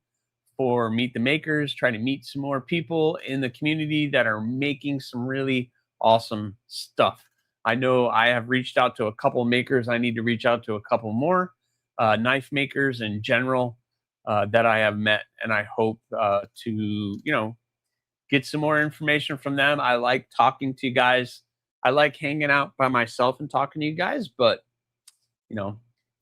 for Meet the Makers, try to meet some more people in the community that are making some really awesome stuff. I know I have reached out to a couple makers. I need to reach out to a couple more knife makers in general that I have met, and I hope to, get some more information from them. I like talking to you guys. I like hanging out by myself and talking to you guys, but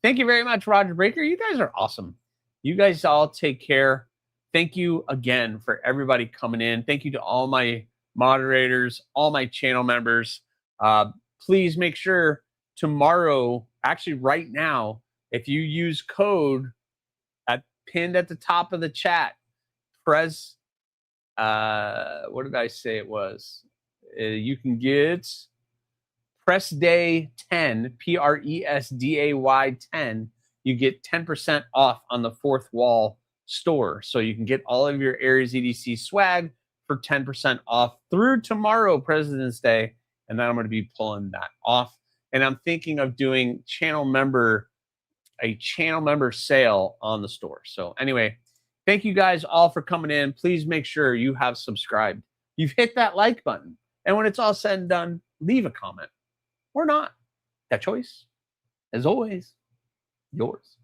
thank you very much, Roger Breaker. You guys are awesome. You guys all take care. Thank you again for everybody coming in. Thank you to all my moderators, all my channel members. Please make sure tomorrow, actually right now, if you use code pinned at the top of the chat, press, what did I say it was? You can get Presday 10, PRESDAY 10. You get 10% off on the Fourth Wall store. So you can get all of your Aries EDC swag for 10% off through tomorrow, President's Day. And then I'm going to be pulling that off. And I'm thinking of doing a channel member sale on the store. So anyway, thank you guys all for coming in. Please make sure you have subscribed. You've hit that like button. And when it's all said and done, leave a comment or not. That choice, as always, yours.